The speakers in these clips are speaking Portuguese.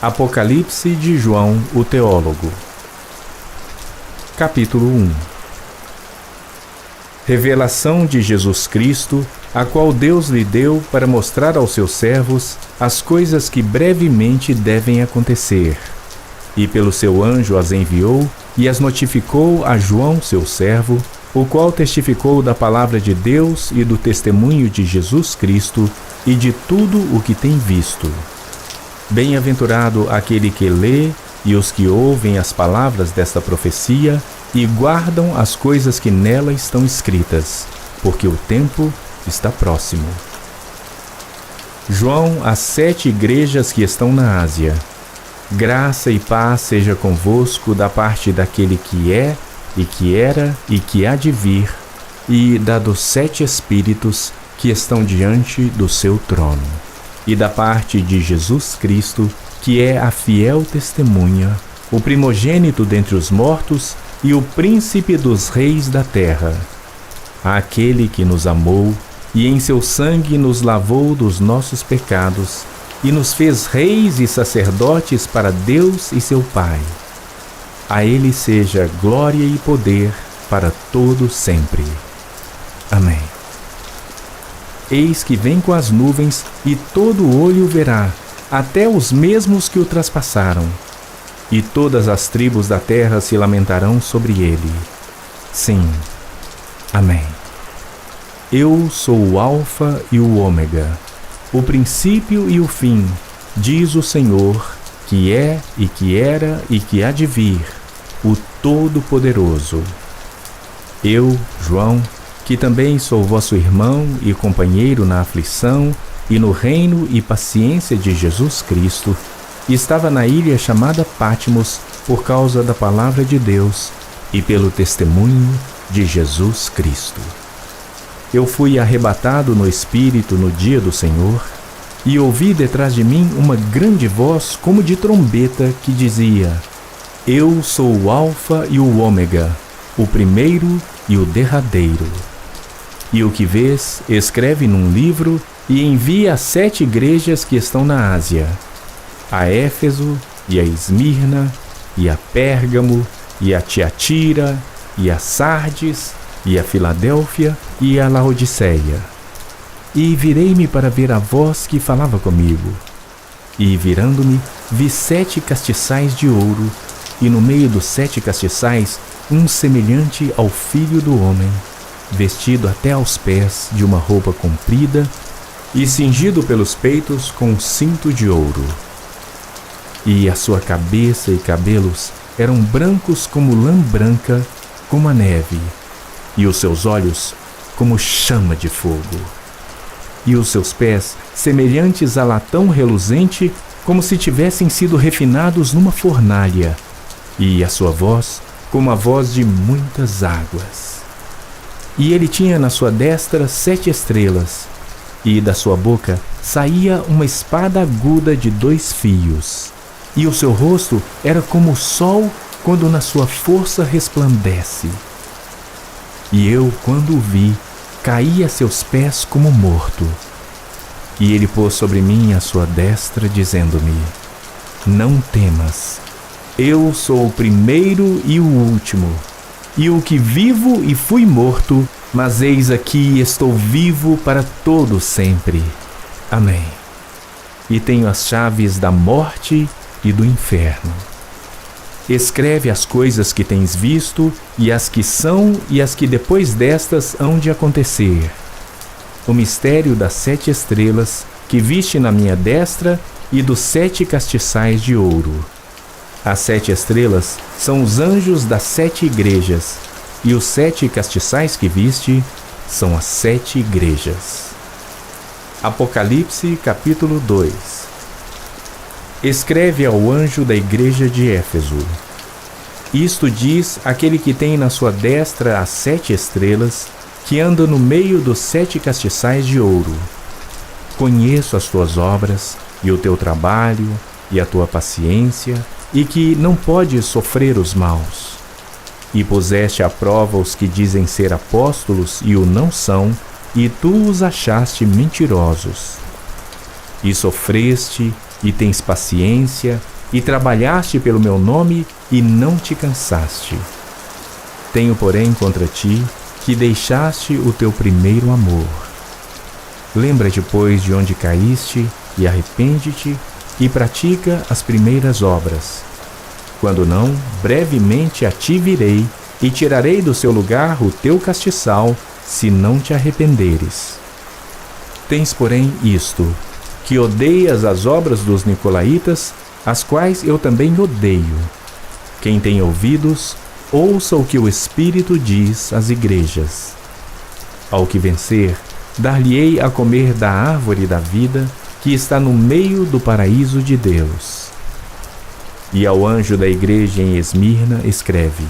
Apocalipse de João, o teólogo. Capítulo 1. Revelação de Jesus Cristo, a qual Deus lhe deu para mostrar aos seus servos as coisas que brevemente devem acontecer. E pelo seu anjo as enviou e as notificou a João, seu servo, o qual testificou da palavra de Deus e do testemunho de Jesus Cristo e de tudo o que tem visto. Bem-aventurado aquele que lê e os que ouvem as palavras desta profecia e guardam as coisas que nela estão escritas, porque o tempo está próximo. João, às 7 igrejas que estão na Ásia. Graça e paz seja convosco da parte daquele que é, e que era, e que há de vir, e da dos 7 Espíritos que estão diante do seu trono, e da parte de Jesus Cristo, que é a fiel testemunha, o primogênito dentre os mortos e o príncipe dos reis da terra. Aquele que nos amou e em seu sangue nos lavou dos nossos pecados e nos fez reis e sacerdotes para Deus e seu Pai. A ele seja glória e poder para todo sempre. Amém. Eis que vem com as nuvens, e todo olho o verá, até os mesmos que o traspassaram. E todas as tribos da terra se lamentarão sobre ele. Sim. Amém. Eu sou o Alfa e o Ômega, o princípio e o fim, diz o Senhor, que é e que era e que há de vir, o Todo-Poderoso. Eu, João, que também sou vosso irmão e companheiro na aflição e no reino e paciência de Jesus Cristo, estava na ilha chamada Patmos por causa da palavra de Deus e pelo testemunho de Jesus Cristo. Eu fui arrebatado no Espírito no dia do Senhor e ouvi detrás de mim uma grande voz como de trombeta que dizia: Eu sou o Alfa e o Ômega, o primeiro e o derradeiro. E o que vês, escreve num livro e envia às 7 igrejas que estão na Ásia, a Éfeso, e a Esmirna, e a Pérgamo, e a Tiatira, e a Sardes, e a Filadélfia, e a Laodiceia. E virei-me para ver a voz que falava comigo. E virando-me, vi 7 castiçais de ouro, e no meio dos 7 castiçais, um semelhante ao Filho do Homem, vestido até aos pés de uma roupa comprida e cingido pelos peitos com um cinto de ouro. E a sua cabeça e cabelos eram brancos como lã branca, como a neve, e os seus olhos como chama de fogo. E os seus pés semelhantes a latão reluzente, como se tivessem sido refinados numa fornalha, e a sua voz como a voz de muitas águas. E ele tinha na sua destra 7 estrelas, e da sua boca saía uma espada aguda de 2 fios, e o seu rosto era como o sol quando na sua força resplandece. E eu, quando o vi, caí a seus pés como morto. E ele pôs sobre mim a sua destra, dizendo-me: Não temas, eu sou o primeiro e o último, e o que vivo e fui morto, mas eis aqui estou vivo para todo sempre. Amém. E tenho as chaves da morte e do inferno. Escreve as coisas que tens visto, e as que são e as que depois destas hão de acontecer. O mistério das 7 estrelas que viste na minha destra e dos 7 castiçais de ouro. As 7 estrelas são os anjos das 7 igrejas, e os 7 castiçais que viste são as 7 igrejas. Apocalipse, capítulo 2. Escreve ao anjo da igreja de Éfeso: Isto diz aquele que tem na sua destra as 7 estrelas, que anda no meio dos 7 castiçais de ouro. Conheço as tuas obras, e o teu trabalho, e a tua paciência, e que não podes sofrer os maus. E puseste à prova os que dizem ser apóstolos e o não são, e tu os achaste mentirosos. E sofreste, e tens paciência, e trabalhaste pelo meu nome, e não te cansaste. Tenho, porém, contra ti, que deixaste o teu primeiro amor. Lembra-te, pois, de onde caíste, e arrepende-te, e pratica as primeiras obras. Quando não, brevemente a ti virei, e tirarei do seu lugar o teu castiçal, se não te arrependeres. Tens, porém, isto, que odeias as obras dos nicolaítas, as quais eu também odeio. Quem tem ouvidos, ouça o que o Espírito diz às igrejas. Ao que vencer, dar-lhe-ei a comer da árvore da vida, que está no meio do paraíso de Deus. E ao anjo da igreja em Esmirna escreve: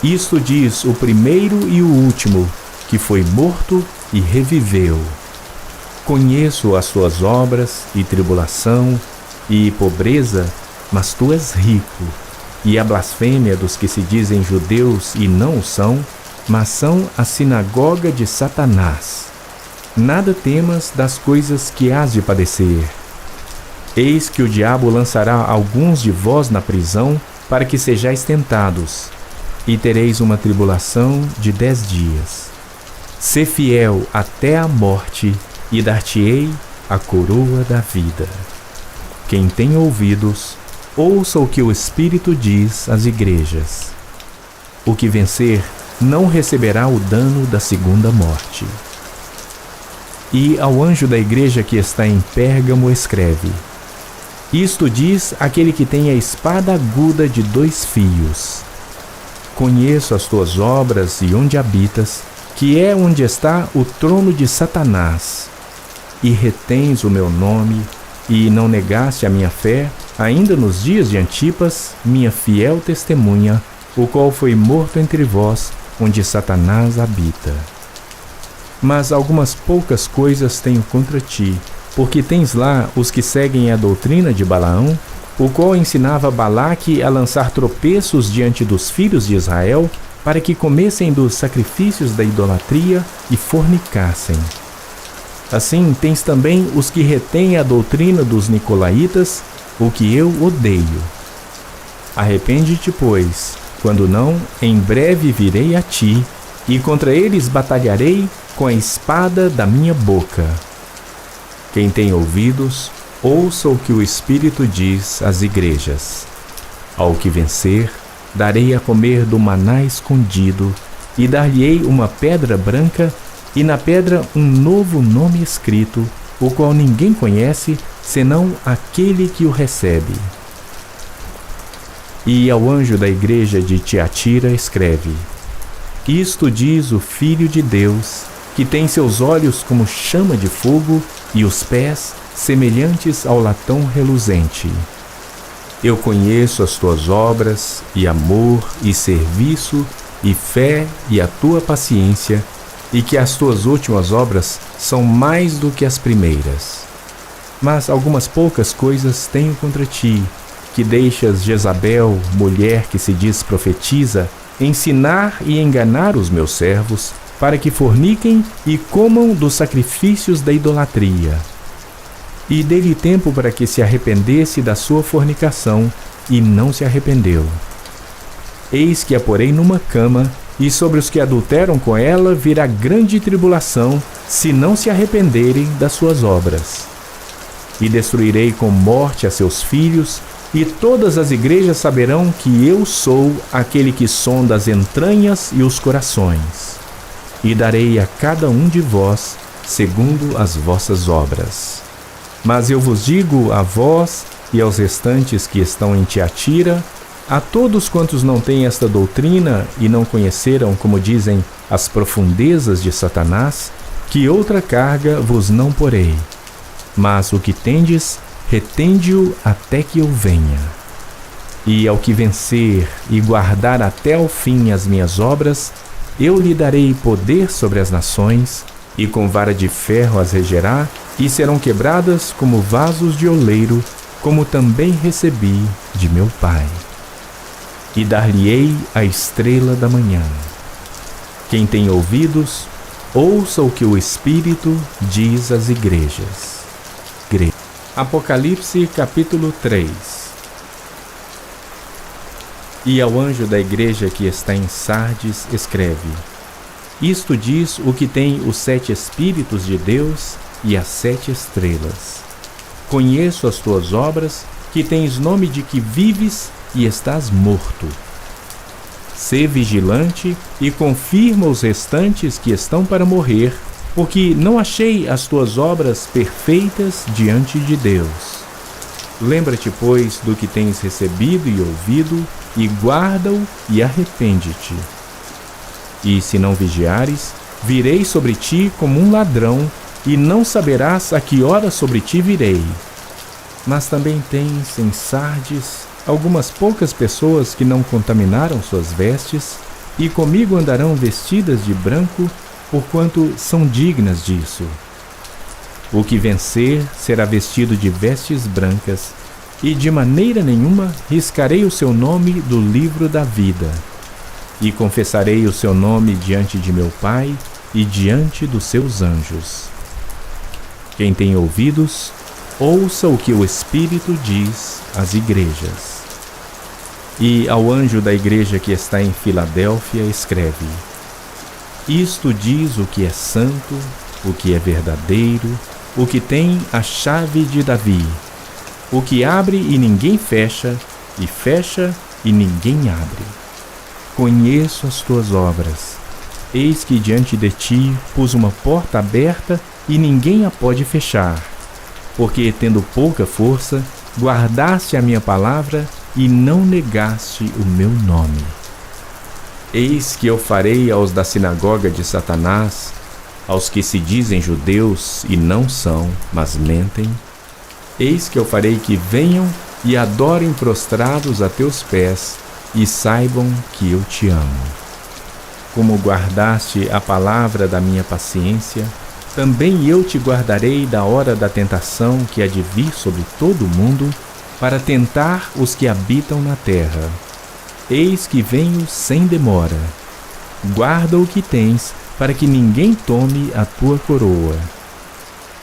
Isto diz o primeiro e o último, que foi morto e reviveu. Conheço as tuas obras, e tribulação, e pobreza, mas tu és rico, e a blasfêmia dos que se dizem judeus e não o são, mas são a sinagoga de Satanás. Nada temas das coisas que hás de padecer. Eis que o diabo lançará alguns de vós na prisão, para que sejais tentados, e tereis uma tribulação de 10 dias. Sê fiel até a morte, e dar-te-ei a coroa da vida. Quem tem ouvidos, ouça o que o Espírito diz às igrejas. O que vencer não receberá o dano da segunda morte. E ao anjo da igreja que está em Pérgamo escreve: Isto diz aquele que tem a espada aguda de 2 fios. Conheço as tuas obras e onde habitas, que é onde está o trono de Satanás. E retens o meu nome, e não negaste a minha fé, ainda nos dias de Antipas, minha fiel testemunha, o qual foi morto entre vós, onde Satanás habita. Mas algumas poucas coisas tenho contra ti, porque tens lá os que seguem a doutrina de Balaão, o qual ensinava Balaque a lançar tropeços diante dos filhos de Israel, para que comessem dos sacrifícios da idolatria e fornicassem. Assim tens também os que retêm a doutrina dos nicolaítas, o que eu odeio. Arrepende-te, pois, quando não, em breve virei a ti, e contra eles batalharei com a espada da minha boca. Quem tem ouvidos, ouça o que o Espírito diz às igrejas. Ao que vencer, darei a comer do maná escondido, e dar-lhe-ei uma pedra branca, e na pedra um novo nome escrito, o qual ninguém conhece, senão aquele que o recebe. E ao anjo da igreja de Tiatira escreve: Isto diz o Filho de Deus, que tem seus olhos como chama de fogo e os pés semelhantes ao latão reluzente. Eu conheço as tuas obras, e amor, e serviço, e fé, e a tua paciência, e que as tuas últimas obras são mais do que as primeiras. Mas algumas poucas coisas tenho contra ti, que deixas Jezabel, mulher que se diz profetiza, ensinar e enganar os meus servos, para que forniquem e comam dos sacrifícios da idolatria. E dei-lhe tempo para que se arrependesse da sua fornicação, e não se arrependeu. Eis que a porei numa cama, e sobre os que adulteram com ela virá grande tribulação, se não se arrependerem das suas obras. E destruirei com morte a seus filhos, e todas as igrejas saberão que eu sou aquele que sonda as entranhas e os corações. E darei a cada um de vós segundo as vossas obras. Mas eu vos digo a vós e aos restantes que estão em Tiatira, a todos quantos não têm esta doutrina e não conheceram, como dizem, as profundezas de Satanás, que outra carga vos não porei. Mas o que tendes, retende-o até que eu venha. E ao que vencer e guardar até ao fim as minhas obras, eu lhe darei poder sobre as nações, e com vara de ferro as regerá, e serão quebradas como vasos de oleiro, como também recebi de meu Pai. E dar-lhe-ei a estrela da manhã. Quem tem ouvidos, ouça o que o Espírito diz às igrejas. Apocalipse capítulo 3. E ao anjo da igreja que está em Sardes escreve: Isto diz o que tem os 7 Espíritos de Deus e as 7 estrelas. Conheço as tuas obras, que tens nome de que vives e estás morto. Sê vigilante e confirma os restantes que estão para morrer, porque não achei as tuas obras perfeitas diante de Deus. Lembra-te, pois, do que tens recebido e ouvido, e guarda-o e arrepende-te. E se não vigiares, virei sobre ti como um ladrão, e não saberás a que hora sobre ti virei. Mas também tens em Sardes algumas poucas pessoas que não contaminaram suas vestes, e comigo andarão vestidas de branco, porquanto são dignas disso. O que vencer será vestido de vestes brancas, e de maneira nenhuma riscarei o seu nome do livro da vida. E confessarei o seu nome diante de meu Pai e diante dos seus anjos. Quem tem ouvidos, ouça o que o Espírito diz às igrejas. E ao anjo da igreja que está em Filadélfia escreve: Isto diz o que é santo, o que é verdadeiro, o que tem a chave de Davi, o que abre e ninguém fecha, e fecha e ninguém abre. Conheço as tuas obras. Eis que diante de ti pus uma porta aberta e ninguém a pode fechar. Porque, tendo pouca força, guardaste a minha palavra e não negaste o meu nome. Eis que eu farei aos da sinagoga de Satanás, aos que se dizem judeus e não são, mas mentem, eis que eu farei que venham e adorem prostrados a teus pés e saibam que eu te amo. Como guardaste a palavra da minha paciência, também eu te guardarei da hora da tentação que há de vir sobre todo o mundo, para tentar os que habitam na terra. Eis que venho sem demora. Guarda o que tens, para que ninguém tome a tua coroa.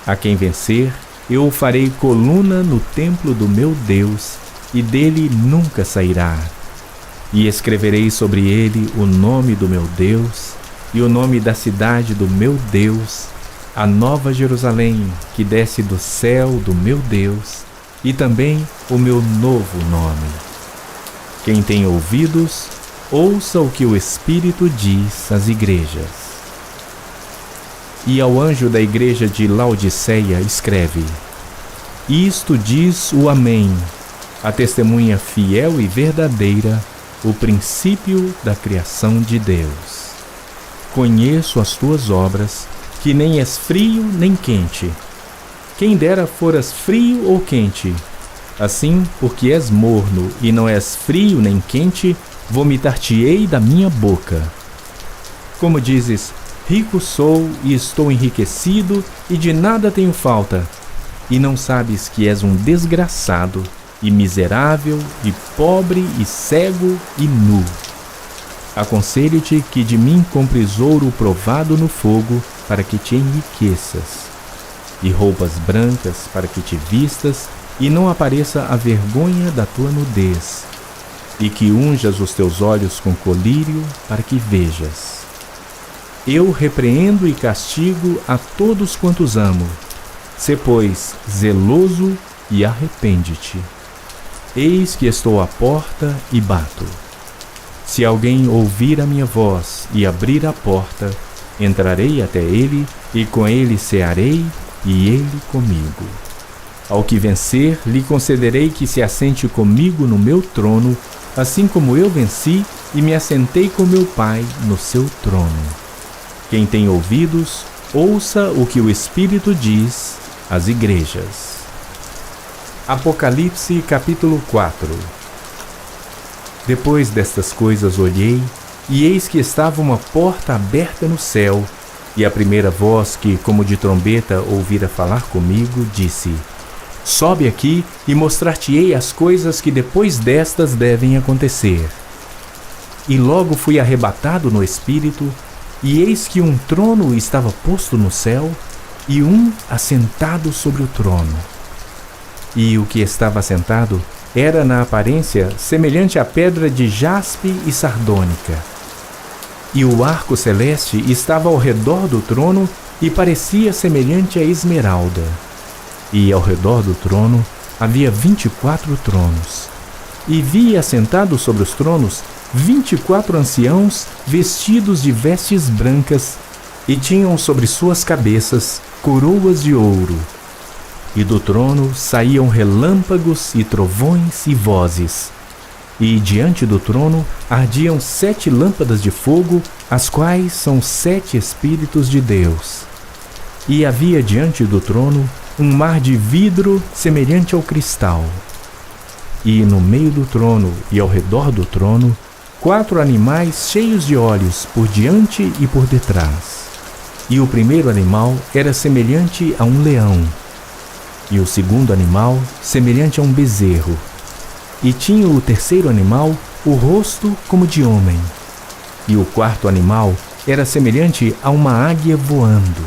A quem vencer, eu o farei coluna no templo do meu Deus, e dele nunca sairá. E escreverei sobre ele o nome do meu Deus, e o nome da cidade do meu Deus, a nova Jerusalém, que desce do céu do meu Deus, e também o meu novo nome. Quem tem ouvidos, ouça o que o Espírito diz às igrejas. E ao anjo da igreja de Laodiceia escreve: Isto diz o Amém, a testemunha fiel e verdadeira, o princípio da criação de Deus. Conheço as tuas obras, que nem és frio nem quente. Quem dera foras frio ou quente. Assim, porque és morno e não és frio nem quente, vomitar-te-ei da minha boca. Como dizes: rico sou e estou enriquecido e de nada tenho falta, e não sabes que és um desgraçado e miserável e pobre e cego e nu. Aconselho-te que de mim compres ouro provado no fogo, para que te enriqueças, e roupas brancas para que te vistas, e não apareça a vergonha da tua nudez, e que unjas os teus olhos com colírio, para que vejas. Eu repreendo e castigo a todos quantos amo. Sê, pois, zeloso e arrepende-te. Eis que estou à porta e bato. Se alguém ouvir a minha voz e abrir a porta, entrarei até ele, e com ele cearei, e ele comigo. Ao que vencer, lhe concederei que se assente comigo no meu trono, assim como eu venci e me assentei com meu Pai no seu trono. Quem tem ouvidos, ouça o que o Espírito diz às igrejas. Apocalipse capítulo 4. Depois destas coisas olhei, e eis que estava uma porta aberta no céu, e a primeira voz que, como de trombeta, ouvira falar comigo, disse: Sobe aqui e mostrar-te-ei as coisas que depois destas devem acontecer. E logo fui arrebatado no Espírito, e eis que um trono estava posto no céu, e um assentado sobre o trono. E o que estava sentado era na aparência semelhante à pedra de jaspe e sardônica. E o arco celeste estava ao redor do trono e parecia semelhante a esmeralda. E ao redor do trono havia 24 tronos. E vi assentados sobre os tronos 24 anciãos vestidos de vestes brancas, e tinham sobre suas cabeças coroas de ouro. E do trono saíam relâmpagos e trovões e vozes. E diante do trono ardiam 7 lâmpadas de fogo, as quais são 7 Espíritos de Deus. E havia diante do trono um mar de vidro semelhante ao cristal. E no meio do trono e ao redor do trono, 4 animais cheios de olhos por diante e por detrás. E o primeiro animal era semelhante a um leão, e o segundo animal semelhante a um bezerro. E tinha o terceiro animal o rosto como de homem, e o quarto animal era semelhante a uma águia voando.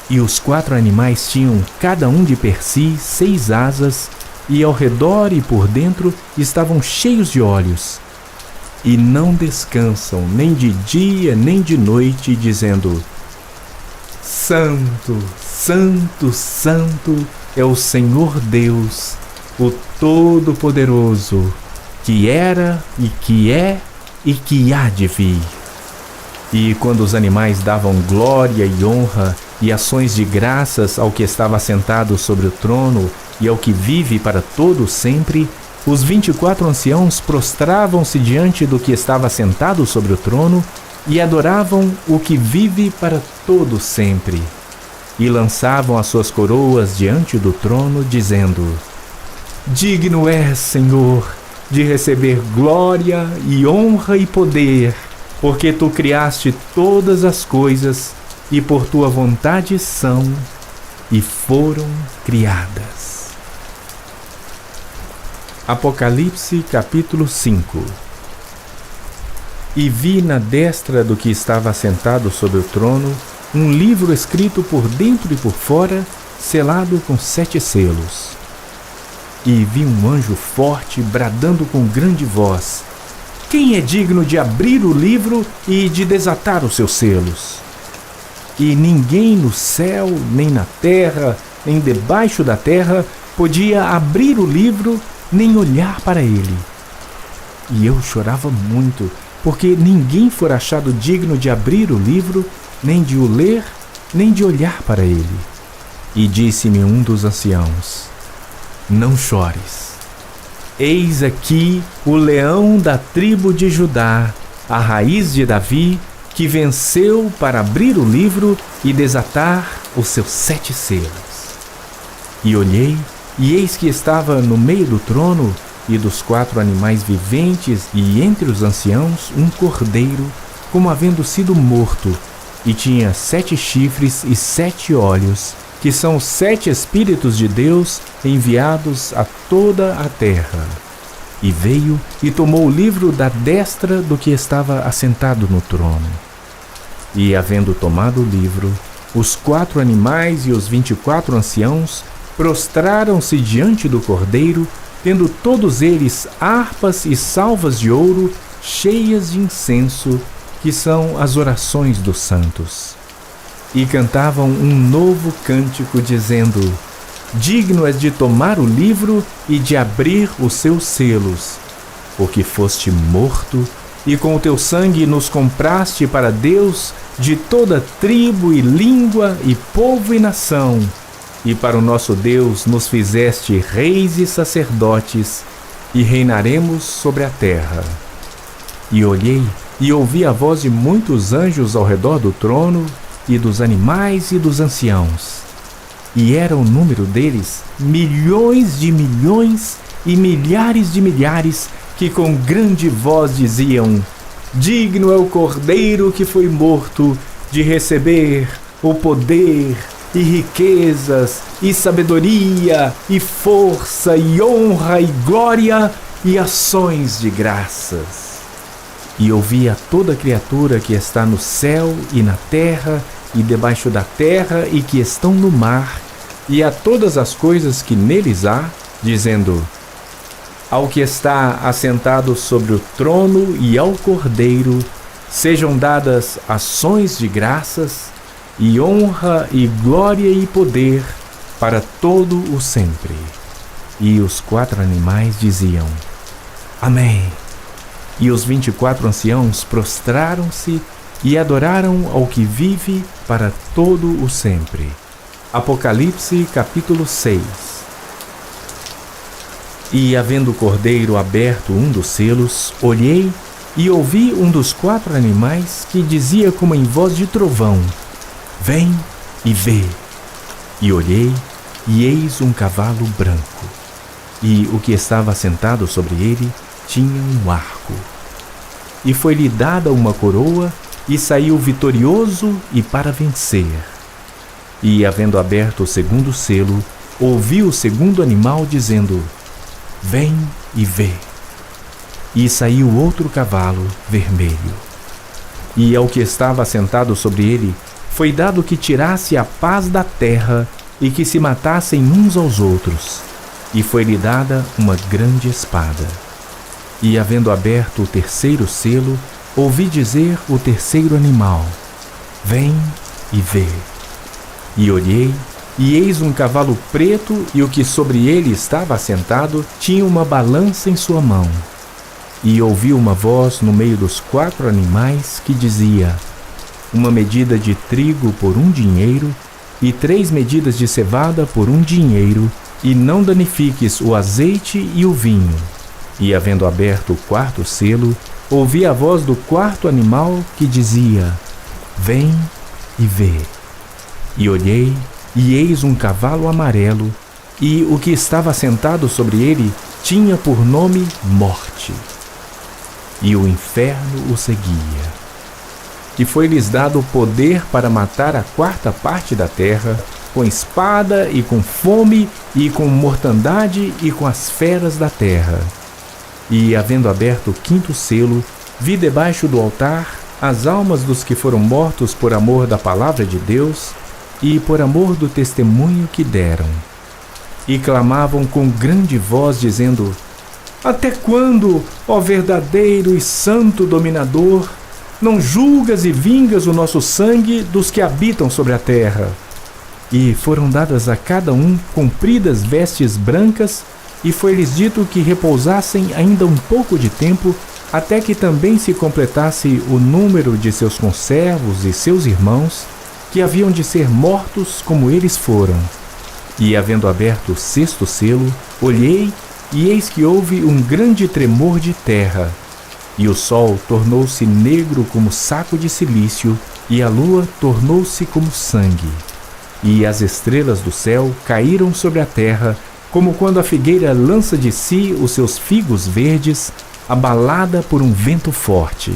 E os 4 animais tinham cada um de per si 6 asas, e ao redor e por dentro estavam cheios de olhos, e não descansam nem de dia nem de noite, dizendo: Santo, Santo, Santo é o Senhor Deus, o Todo-Poderoso, que era e que é e que há de vir. E quando os animais davam glória e honra e ações de graças ao que estava sentado sobre o trono e ao que vive para todo sempre, os 24 anciãos prostravam-se diante do que estava sentado sobre o trono e adoravam o que vive para todo sempre. E lançavam as suas coroas diante do trono, dizendo: Digno és, Senhor, de receber glória e honra e poder, porque tu criaste todas as coisas e por tua vontade são e foram criadas. Apocalipse capítulo 5. E vi na destra do que estava assentado sobre o trono um livro escrito por dentro e por fora, selado com 7 selos. E vi um anjo forte bradando com grande voz: Quem é digno de abrir o livro e de desatar os seus selos? E ninguém no céu, nem na terra, nem debaixo da terra podia abrir o livro, nem olhar para ele. E eu chorava muito, porque ninguém fora achado digno de abrir o livro, nem de o ler, nem de olhar para ele. E disse-me um dos anciãos: Não chores. Eis aqui o leão da tribo de Judá, a raiz de Davi, que venceu para abrir o livro e desatar os seus 7 selos. E olhei, e eis que estava no meio do trono e dos 4 animais viventes e entre os anciãos um cordeiro, como havendo sido morto, e tinha 7 chifres e 7 olhos, que são os 7 Espíritos de Deus enviados a toda a terra. E veio e tomou o livro da destra do que estava assentado no trono. E havendo tomado o livro, os 4 animais e os 24 anciãos prostraram-se diante do cordeiro, tendo todos eles harpas e salvas de ouro cheias de incenso, que são as orações dos santos. E cantavam um novo cântico, dizendo: Digno és de tomar o livro e de abrir os seus selos, porque foste morto, e com o teu sangue nos compraste para Deus de toda tribo e língua e povo e nação, e para o nosso Deus nos fizeste reis e sacerdotes, e reinaremos sobre a terra. E olhei e ouvi a voz de muitos anjos ao redor do trono, e dos animais e dos anciãos. E era o número deles milhões de milhões e milhares de milhares, que com grande voz diziam: Digno é o Cordeiro que foi morto de receber o poder e riquezas e sabedoria e força e honra e glória e ações de graças. E ouvi a toda criatura que está no céu e na terra e debaixo da terra e que estão no mar, e a todas as coisas que neles há, dizendo: Ao que está assentado sobre o trono e ao Cordeiro sejam dadas ações de graças, e honra e glória e poder para todo o sempre. E os 4 animais diziam: Amém. E os 24 anciãos prostraram-se e adoraram ao que vive para todo o sempre. Apocalipse capítulo 6. E havendo o Cordeiro aberto um dos selos, olhei e ouvi um dos 4 animais que dizia como em voz de trovão: Vem e vê. E olhei, e eis um cavalo branco, e o que estava sentado sobre ele tinha um arco. E foi-lhe dada uma coroa, e saiu vitorioso e para vencer. E, havendo aberto o segundo selo, ouvi o segundo animal dizendo: Vem e vê. E saiu outro cavalo vermelho. E ao que estava sentado sobre ele, foi dado que tirasse a paz da terra e que se matassem uns aos outros. E foi-lhe dada uma grande espada. E, havendo aberto o terceiro selo, ouvi dizer o terceiro animal: Vem e vê. E olhei, e eis um cavalo preto, e o que sobre ele estava assentado tinha uma balança em sua mão. E ouvi uma voz no meio dos 4 animais que dizia: Uma medida de trigo por 1 dinheiro, e 3 medidas de cevada por 1 dinheiro, e não danifiques o azeite e o vinho. E, havendo aberto o 4º selo, ouvi a voz do 4º animal que dizia: Vem e vê. E olhei, e eis um cavalo amarelo, e o que estava sentado sobre ele tinha por nome Morte. E o inferno o seguia. E foi-lhes dado poder para matar a 4ª parte da terra, com espada e com fome e com mortandade e com as feras da terra. E, havendo aberto o 5º selo, vi debaixo do altar as almas dos que foram mortos por amor da palavra de Deus e por amor do testemunho que deram. E clamavam com grande voz, dizendo: Até quando, ó verdadeiro e santo dominador, não julgas e vingas o nosso sangue dos que habitam sobre a terra? E foram dadas a cada um compridas vestes brancas, e foi-lhes dito que repousassem ainda um pouco de tempo, até que também se completasse o número de seus conservos e seus irmãos, que haviam de ser mortos como eles foram. E, havendo aberto o 6º selo, olhei, e eis que houve um grande tremor de terra. E o sol tornou-se negro como saco de cilício, e a lua tornou-se como sangue. E as estrelas do céu caíram sobre a terra, como quando a figueira lança de si os seus figos verdes, abalada por um vento forte.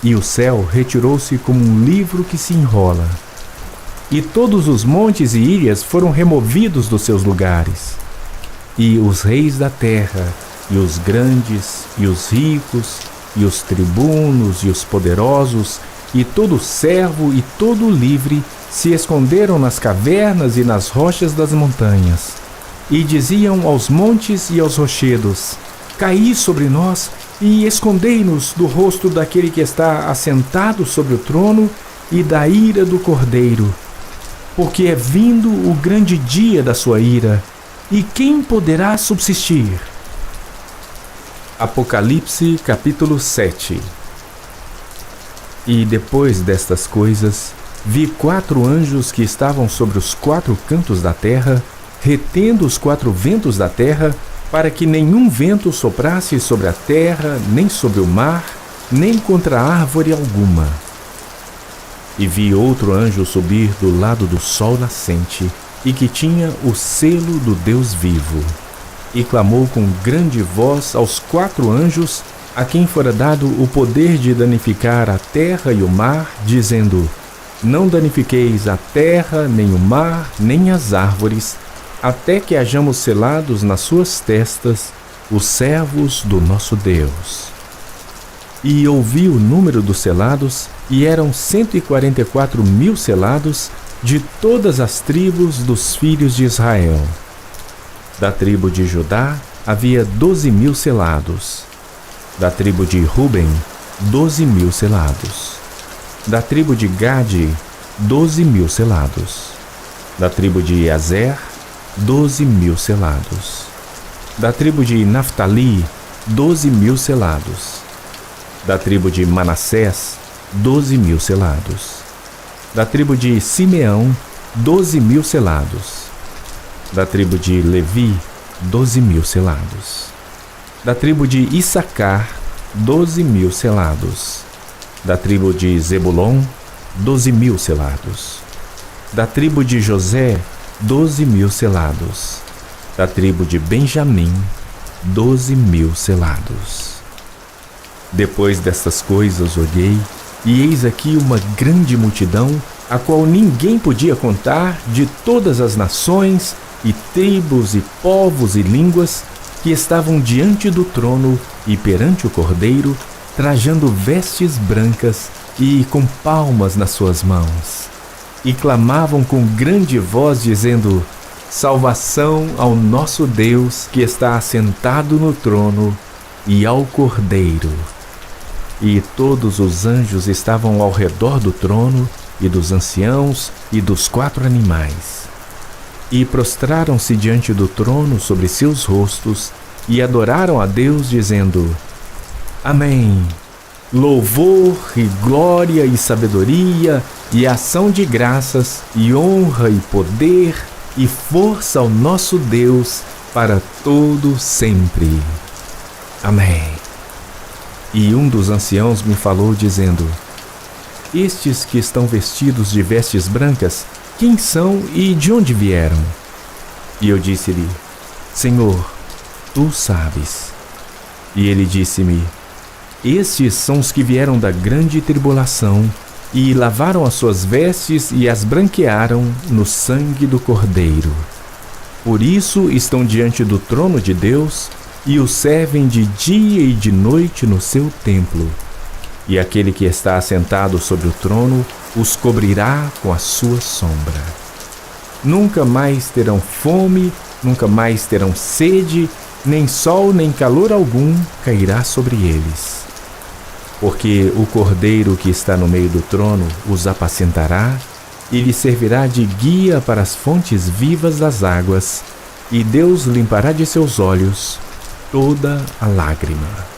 E o céu retirou-se como um livro que se enrola. E todos os montes e ilhas foram removidos dos seus lugares. E os reis da terra, e os grandes, e os ricos, e os tribunos, e os poderosos, e todo servo e todo livre se esconderam nas cavernas e nas rochas das montanhas. E diziam aos montes e aos rochedos: Caí sobre nós e escondei-nos do rosto daquele que está assentado sobre o trono e da ira do Cordeiro. Porque é vindo o grande dia da sua ira, e quem poderá subsistir? Apocalipse capítulo 7. E depois destas coisas, vi 4 anjos que estavam sobre os 4 cantos da terra, retendo os 4 ventos da terra, para que nenhum vento soprasse sobre a terra, nem sobre o mar, nem contra árvore alguma. E vi outro anjo subir do lado do sol nascente, e que tinha o selo do Deus vivo. E clamou com grande voz aos 4 anjos, a quem fora dado o poder de danificar a terra e o mar, dizendo: Não danifiqueis a terra, nem o mar, nem as árvores, até que hajamos selados nas suas testas os servos do nosso Deus. E ouvi o número dos selados, e eram 144.000 selados, de todas as tribos dos filhos de Israel. Da tribo de Judá havia 12.000 selados. Da tribo de Ruben, 12.000 selados. Da tribo de Gade, 12.000 selados. Da tribo de Azer, 12.000 selados. Da tribo de Naftali, 12.000 selados. Da tribo de Manassés, 12.000 selados. Da tribo de Simeão, 12.000 selados. Da tribo de Levi, 12.000 selados. Da tribo de Issacar, 12.000 selados. Da tribo de Zebulon, 12.000 selados. Da tribo de José, 12.000 selados. Da tribo de Benjamim, 12.000 selados. Depois destas coisas olhei, e eis aqui uma grande multidão, a qual ninguém podia contar, de todas as nações, e tribos, e povos, e línguas, que estavam diante do trono e perante o Cordeiro, trajando vestes brancas e com palmas nas suas mãos. E clamavam com grande voz, dizendo: Salvação ao nosso Deus, que está assentado no trono, e ao Cordeiro. E todos os anjos estavam ao redor do trono, e dos anciãos, e dos 4 animais. E prostraram-se diante do trono sobre seus rostos, e adoraram a Deus, dizendo: Amém. Louvor, e glória, e sabedoria, e ação de graças, e honra, e poder, e força ao nosso Deus, para todo sempre. Amém. E um dos anciãos me falou, dizendo: Estes que estão vestidos de vestes brancas, quem são e de onde vieram? E eu disse-lhe: Senhor, tu sabes. E ele disse-me: Estes são os que vieram da grande tribulação, e lavaram as suas vestes e as branquearam no sangue do Cordeiro. Por isso estão diante do trono de Deus, e o servem de dia e de noite no seu templo. E aquele que está assentado sobre o trono os cobrirá com a sua sombra. Nunca mais terão fome, nunca mais terão sede, nem sol nem calor algum cairá sobre eles. Porque o Cordeiro que está no meio do trono os apacentará, e lhes servirá de guia para as fontes vivas das águas, e Deus limpará de seus olhos toda a lágrima.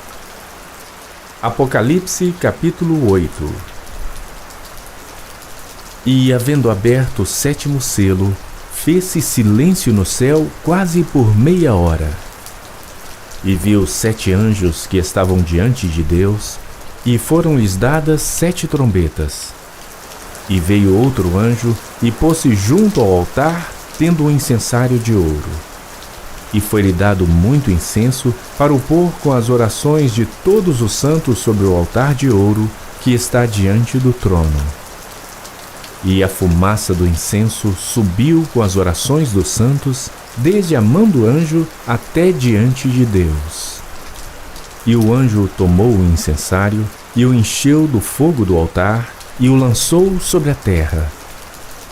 Apocalipse capítulo 8. E, havendo aberto o 7º selo, fez-se silêncio no céu quase por meia hora. E vi os 7 anjos que estavam diante de Deus, e foram-lhes dadas 7 trombetas. E veio outro anjo, e pôs-se junto ao altar, tendo um incensário de ouro. E foi-lhe dado muito incenso, para o pôr com as orações de todos os santos sobre o altar de ouro, que está diante do trono. E a fumaça do incenso subiu com as orações dos santos, desde a mão do anjo até diante de Deus. E o anjo tomou o incensário, e o encheu do fogo do altar, e o lançou sobre a terra.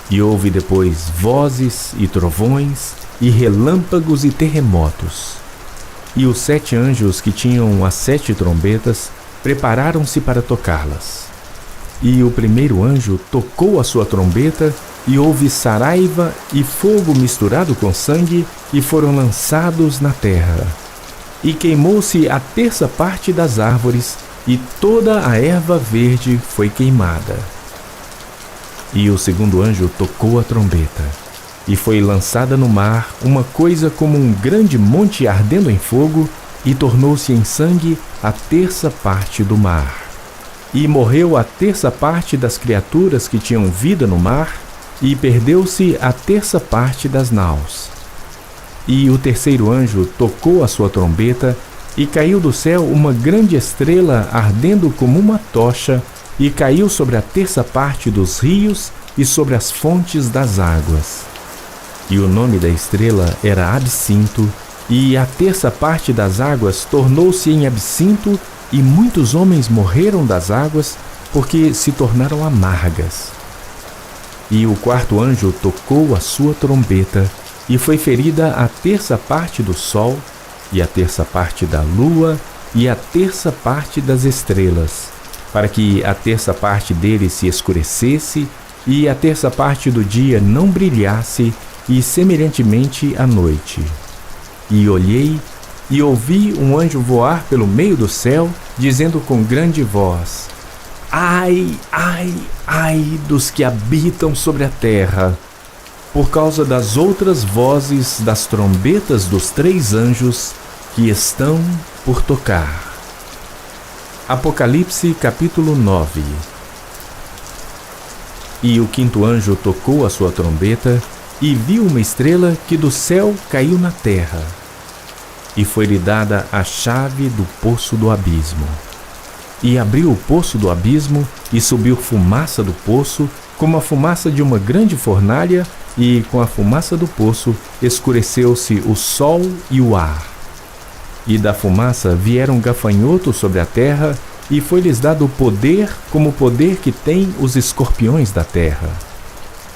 E houve depois vozes e trovões, e relâmpagos e terremotos. E os 7 anjos que tinham as 7 trombetas prepararam-se para tocá-las. E o primeiro anjo tocou a sua trombeta, e houve saraiva e fogo misturado com sangue, e foram lançados na terra. E queimou-se a 1/3 parte das árvores, e toda a erva verde foi queimada. E o segundo anjo tocou a trombeta, e foi lançada no mar uma coisa como um grande monte ardendo em fogo, e tornou-se em sangue a 1/3 parte do mar. E morreu a 1/3 parte das criaturas que tinham vida no mar, e perdeu-se a 1/3 parte das naus. E o terceiro anjo tocou a sua trombeta, e caiu do céu uma grande estrela ardendo como uma tocha, e caiu sobre a 1/3 parte dos rios e sobre as fontes das águas. E o nome da estrela era Absinto, e a 1/3 parte das águas tornou-se em absinto, e muitos homens morreram das águas, porque se tornaram amargas. E o quarto anjo tocou a sua trombeta, e foi ferida a terça parte do sol, e a terça parte da lua, e a terça parte das estrelas, para que a terça parte deles se escurecesse, e a terça parte do dia não brilhasse, e semelhantemente à noite. E olhei, e ouvi um anjo voar pelo meio do céu, dizendo com grande voz: Ai, ai, ai dos que habitam sobre a terra, por causa das outras vozes das trombetas dos 3 anjos que estão por tocar. Apocalipse capítulo 9. E o quinto anjo tocou a sua trombeta, e viu uma estrela que do céu caiu na terra, e foi-lhe dada a chave do poço do abismo. E abriu o poço do abismo, e subiu fumaça do poço, como a fumaça de uma grande fornalha, e com a fumaça do poço escureceu-se o sol e o ar. E da fumaça vieram gafanhotos sobre a terra, e foi-lhes dado poder como o poder que têm os escorpiões da terra.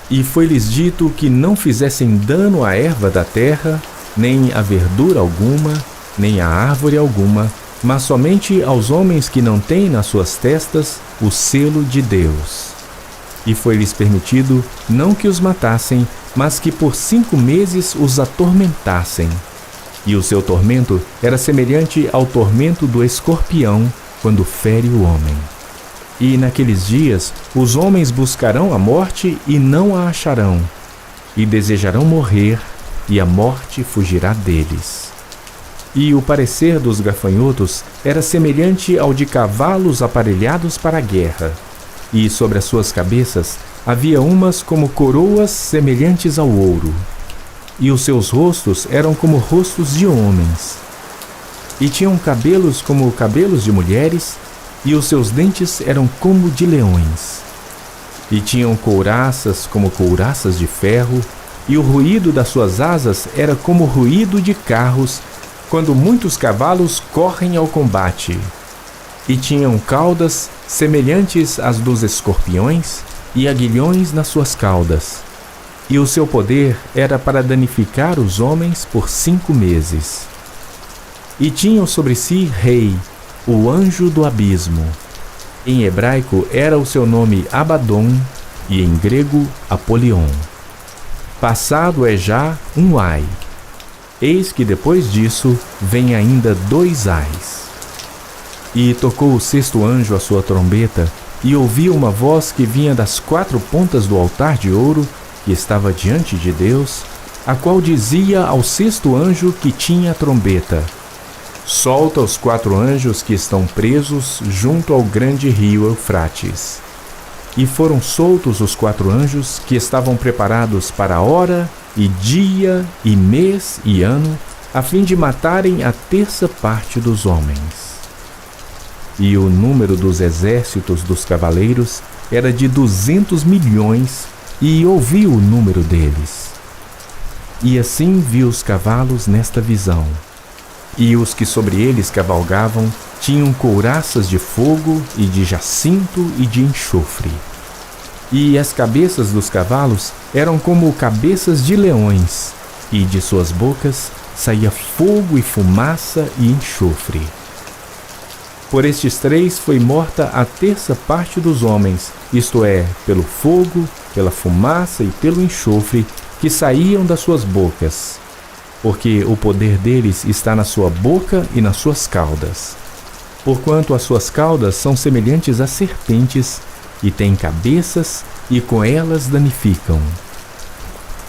E foi-lhes dito que não fizessem dano à erva da terra, nem a verdura alguma, nem a árvore alguma, mas somente aos homens que não têm nas suas testas o selo de Deus. E foi-lhes permitido não que os matassem, mas que por 5 meses os atormentassem. E o seu tormento era semelhante ao tormento do escorpião quando fere o homem. E naqueles dias os homens buscarão a morte e não a acharão, e desejarão morrer, e a morte fugirá deles. E o parecer dos gafanhotos era semelhante ao de cavalos aparelhados para a guerra, e sobre as suas cabeças havia umas como coroas semelhantes ao ouro, e os seus rostos eram como rostos de homens, e tinham cabelos como cabelos de mulheres, e os seus dentes eram como de leões, e tinham couraças como couraças de ferro, e o ruído das suas asas era como o ruído de carros, quando muitos cavalos correm ao combate. E tinham caudas semelhantes às dos escorpiões, e aguilhões nas suas caudas. E o seu poder era para danificar os homens por 5 meses. E tinham sobre si rei, o anjo do abismo. Em hebraico era o seu nome Abaddon, e em grego Apolion. Passado é já um ai. Eis que depois disso vem ainda 2 ais. E tocou o 6º anjo a sua trombeta, e ouvi uma voz que vinha das 4 pontas do altar de ouro que estava diante de Deus, a qual dizia ao 6º anjo que tinha a trombeta: Solta os 4 anjos que estão presos junto ao grande rio Eufrates. E foram soltos os 4 anjos que estavam preparados para hora, e dia, e mês, e ano, a fim de matarem a terça parte dos homens. E o número dos exércitos dos cavaleiros era de 200 milhões, e ouvi o número deles. E assim vi os cavalos nesta visão. E os que sobre eles cavalgavam tinham couraças de fogo, e de jacinto, e de enxofre. E as cabeças dos cavalos eram como cabeças de leões, e de suas bocas saía fogo e fumaça e enxofre. Por estes 3 foi morta a terça parte dos homens, isto é, pelo fogo, pela fumaça e pelo enxofre que saíam das suas bocas, porque o poder deles está na sua boca e nas suas caudas. Porquanto as suas caudas são semelhantes a serpentes, e têm cabeças, e com elas danificam.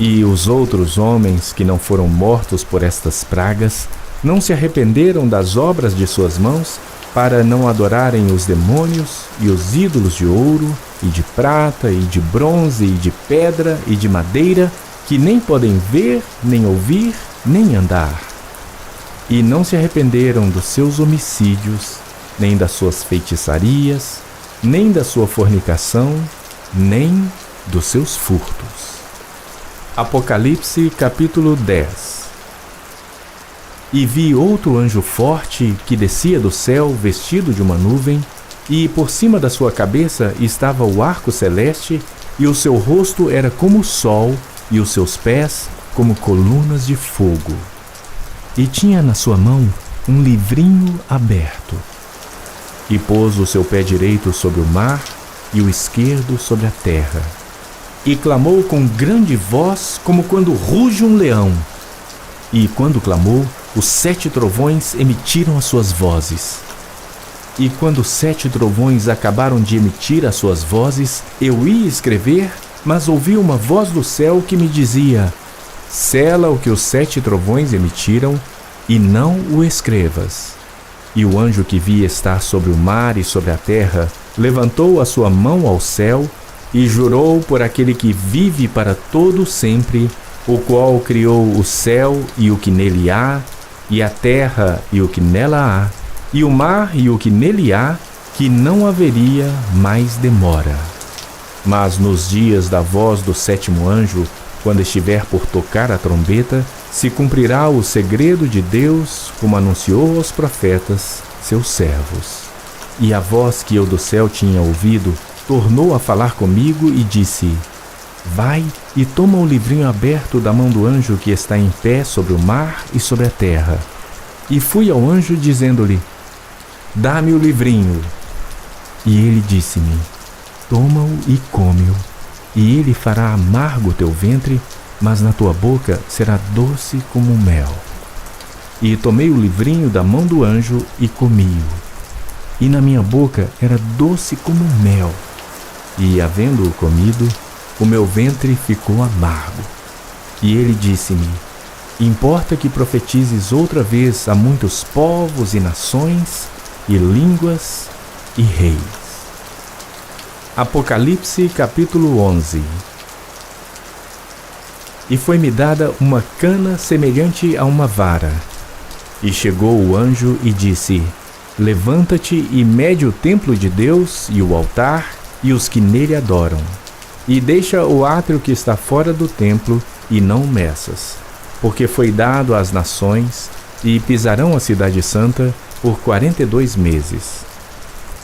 E os outros homens que não foram mortos por estas pragas, não se arrependeram das obras de suas mãos, para não adorarem os demônios e os ídolos de ouro, e de prata, e de bronze, e de pedra, e de madeira, que nem podem ver, nem ouvir, nem andar. E não se arrependeram dos seus homicídios, nem das suas feitiçarias, nem da sua fornicação, nem dos seus furtos. Apocalipse capítulo 10. E vi outro anjo forte que descia do céu vestido de uma nuvem, e por cima da sua cabeça estava o arco celeste, e o seu rosto era como o sol, e os seus pés como colunas de fogo. E tinha na sua mão um livrinho aberto. E pôs o seu pé direito sobre o mar e o esquerdo sobre a terra. E clamou com grande voz, como quando ruge um leão. E quando clamou, os 7 trovões emitiram as suas vozes. E quando os 7 trovões acabaram de emitir as suas vozes, eu ia escrever, mas ouvi uma voz do céu que me dizia: sela o que os 7 trovões emitiram, e não o escrevas. E o anjo que via estar sobre o mar e sobre a terra levantou a sua mão ao céu e jurou por aquele que vive para todo sempre, o qual criou o céu e o que nele há, e a terra e o que nela há, e o mar e o que nele há, que não haveria mais demora. Mas nos dias da voz do 7º anjo, quando estiver por tocar a trombeta, se cumprirá o segredo de Deus, como anunciou aos profetas, seus servos. E a voz que eu do céu tinha ouvido tornou a falar comigo e disse: vai e toma o livrinho aberto da mão do anjo que está em pé sobre o mar e sobre a terra. E fui ao anjo dizendo-lhe: dá-me o livrinho. E ele disse-me: toma-o e come-o, e ele fará amargo o teu ventre, mas na tua boca será doce como mel. E tomei o livrinho da mão do anjo e comi-o. E na minha boca era doce como mel. E, havendo-o comido, o meu ventre ficou amargo. E ele disse-me: importa que profetizes outra vez a muitos povos e nações, e línguas e reis. Apocalipse capítulo 11. E foi-me dada uma cana semelhante a uma vara. E chegou o anjo e disse: levanta-te e mede o templo de Deus e o altar e os que nele adoram. E deixa o átrio que está fora do templo e não o meças, porque foi dado às nações, e pisarão a cidade santa por 42 meses.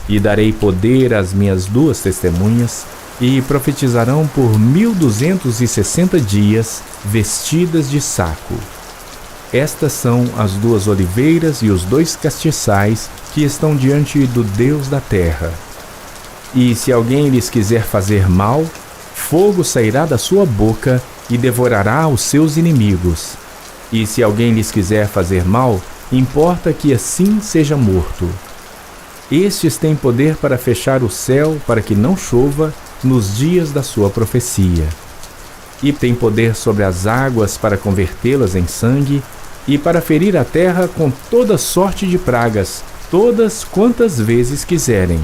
E darei poder às minhas 2 testemunhas, e profetizarão por 1260 dias, vestidas de saco. Estas são as 2 oliveiras e os 2 castiçais que estão diante do Deus da terra. E se alguém lhes quiser fazer mal, fogo sairá da sua boca e devorará os seus inimigos. E se alguém lhes quiser fazer mal, importa que assim seja morto. Estes têm poder para fechar o céu para que não chova nos dias da sua profecia. E têm poder sobre as águas para convertê-las em sangue, e para ferir a terra com toda sorte de pragas, todas quantas vezes quiserem.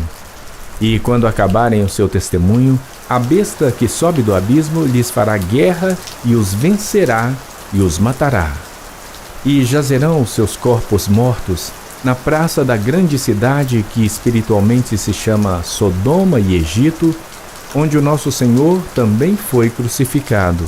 E quando acabarem o seu testemunho, a besta que sobe do abismo lhes fará guerra e os vencerá e os matará. E jazerão os seus corpos mortos na praça da grande cidade que espiritualmente se chama Sodoma e Egito, onde o nosso Senhor também foi crucificado.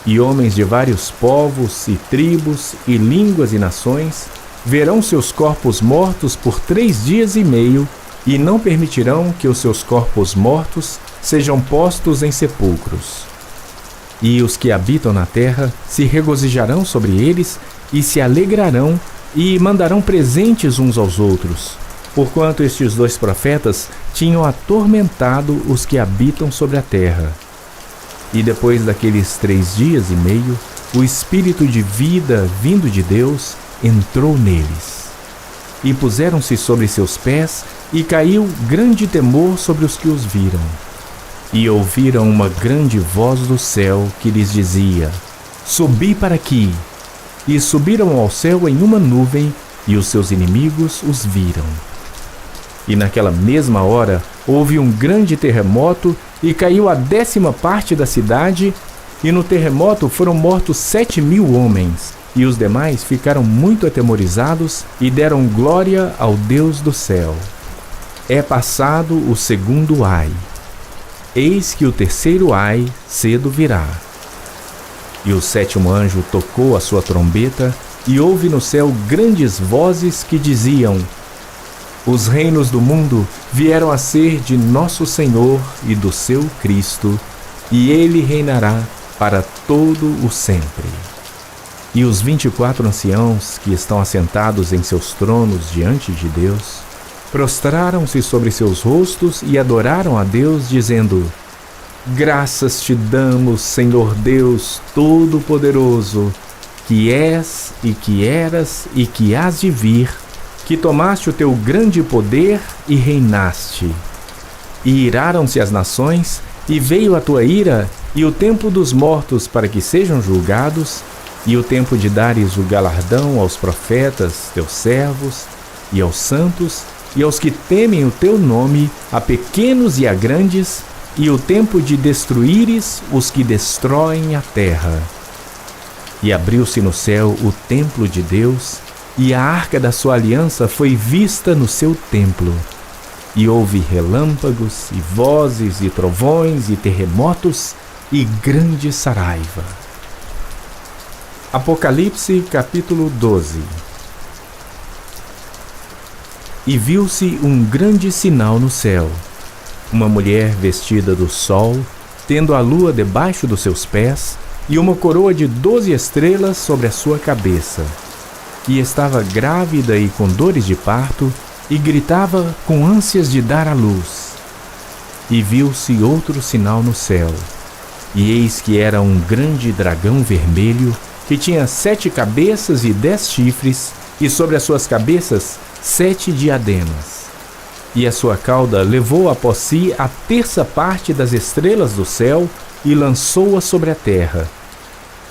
E homens de vários povos e tribos e línguas e nações verão seus corpos mortos por 3 dias e meio, e não permitirão que os seus corpos mortos sejam postos em sepulcros. E os que habitam na terra se regozijarão sobre eles e se alegrarão e mandarão presentes uns aos outros, porquanto estes 2 profetas tinham atormentado os que habitam sobre a terra. E depois daqueles 3 dias e meio, o espírito de vida vindo de Deus entrou neles. E puseram-se sobre seus pés, e caiu grande temor sobre os que os viram. E ouviram uma grande voz do céu que lhes dizia: subi para aqui. E subiram ao céu em uma nuvem, e os seus inimigos os viram. E naquela mesma hora houve um grande terremoto, e caiu a 10ª parte da cidade, e no terremoto foram mortos 7.000 homens, e os demais ficaram muito atemorizados e deram glória ao Deus do céu. É passado o 2º ai. Eis que o 3º ai cedo virá. E o 7º anjo tocou a sua trombeta, e houve no céu grandes vozes que diziam: os reinos do mundo vieram a ser de nosso Senhor e do seu Cristo, e ele reinará para todo o sempre. E os 24 anciãos que estão assentados em seus tronos diante de Deus, prostraram-se sobre seus rostos e adoraram a Deus, dizendo: Graças te damos, Senhor Deus Todo-Poderoso, que és e que eras e que hás de vir, que tomaste o teu grande poder e reinaste. E iraram-se as nações, e veio a tua ira, e o tempo dos mortos para que sejam julgados, e o tempo de dares o galardão aos profetas, teus servos, e aos santos, e aos que temem o teu nome, a pequenos e a grandes, e o tempo de destruíres os que destroem a terra. E abriu-se no céu o templo de Deus, e a arca da sua aliança foi vista no seu templo. E houve relâmpagos, e vozes, e trovões, e terremotos, e grande saraiva. Apocalipse capítulo 12. E viu-se um grande sinal no céu, uma mulher vestida do sol, tendo a lua debaixo dos seus pés, e uma coroa de 12 estrelas sobre a sua cabeça. E estava grávida e com dores de parto, e gritava com ânsias de dar à luz. E viu-se outro sinal no céu, e eis que era um grande dragão vermelho, que tinha 7 cabeças e 10 chifres, e sobre as suas cabeças 7 diademas. E a sua cauda levou após si a terça parte das estrelas do céu, e lançou-a sobre a terra.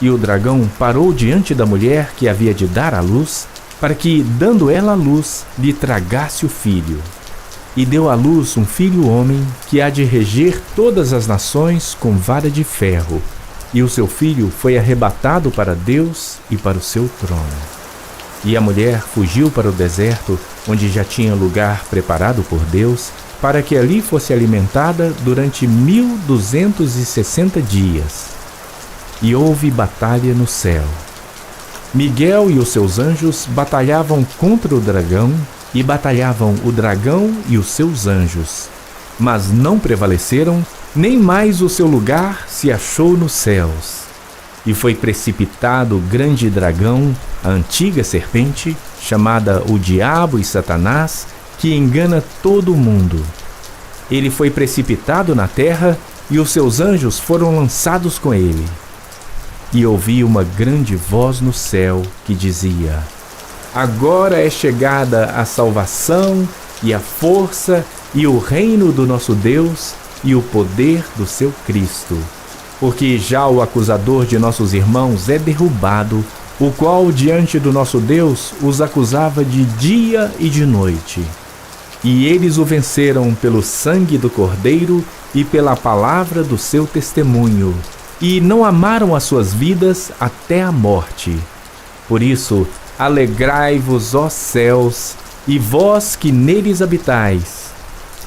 E o dragão parou diante da mulher que havia de dar à luz, para que, dando ela à luz, lhe tragasse o filho. E deu à luz um filho homem, que há de reger todas as nações com vara de ferro. E o seu filho foi arrebatado para Deus e para o seu trono. E a mulher fugiu para o deserto, onde já tinha lugar preparado por Deus, para que ali fosse alimentada durante 1260 dias. E houve batalha no céu. Miguel e os seus anjos batalhavam contra o dragão, e batalhavam o dragão e os seus anjos. Mas não prevaleceram, nem mais o seu lugar se achou nos céus. E foi precipitado o grande dragão, a antiga serpente, chamada o Diabo e Satanás, que engana todo o mundo. Ele foi precipitado na terra, e os seus anjos foram lançados com ele. E ouvi uma grande voz no céu que dizia: Agora é chegada a salvação, e a força, e o reino do nosso Deus, e o poder do seu Cristo. Porque já o acusador de nossos irmãos é derrubado, o qual diante do nosso Deus os acusava de dia e de noite. E eles o venceram pelo sangue do Cordeiro e pela palavra do seu testemunho, e não amaram as suas vidas até a morte. Por isso, alegrai-vos, ó céus, e vós que neles habitais.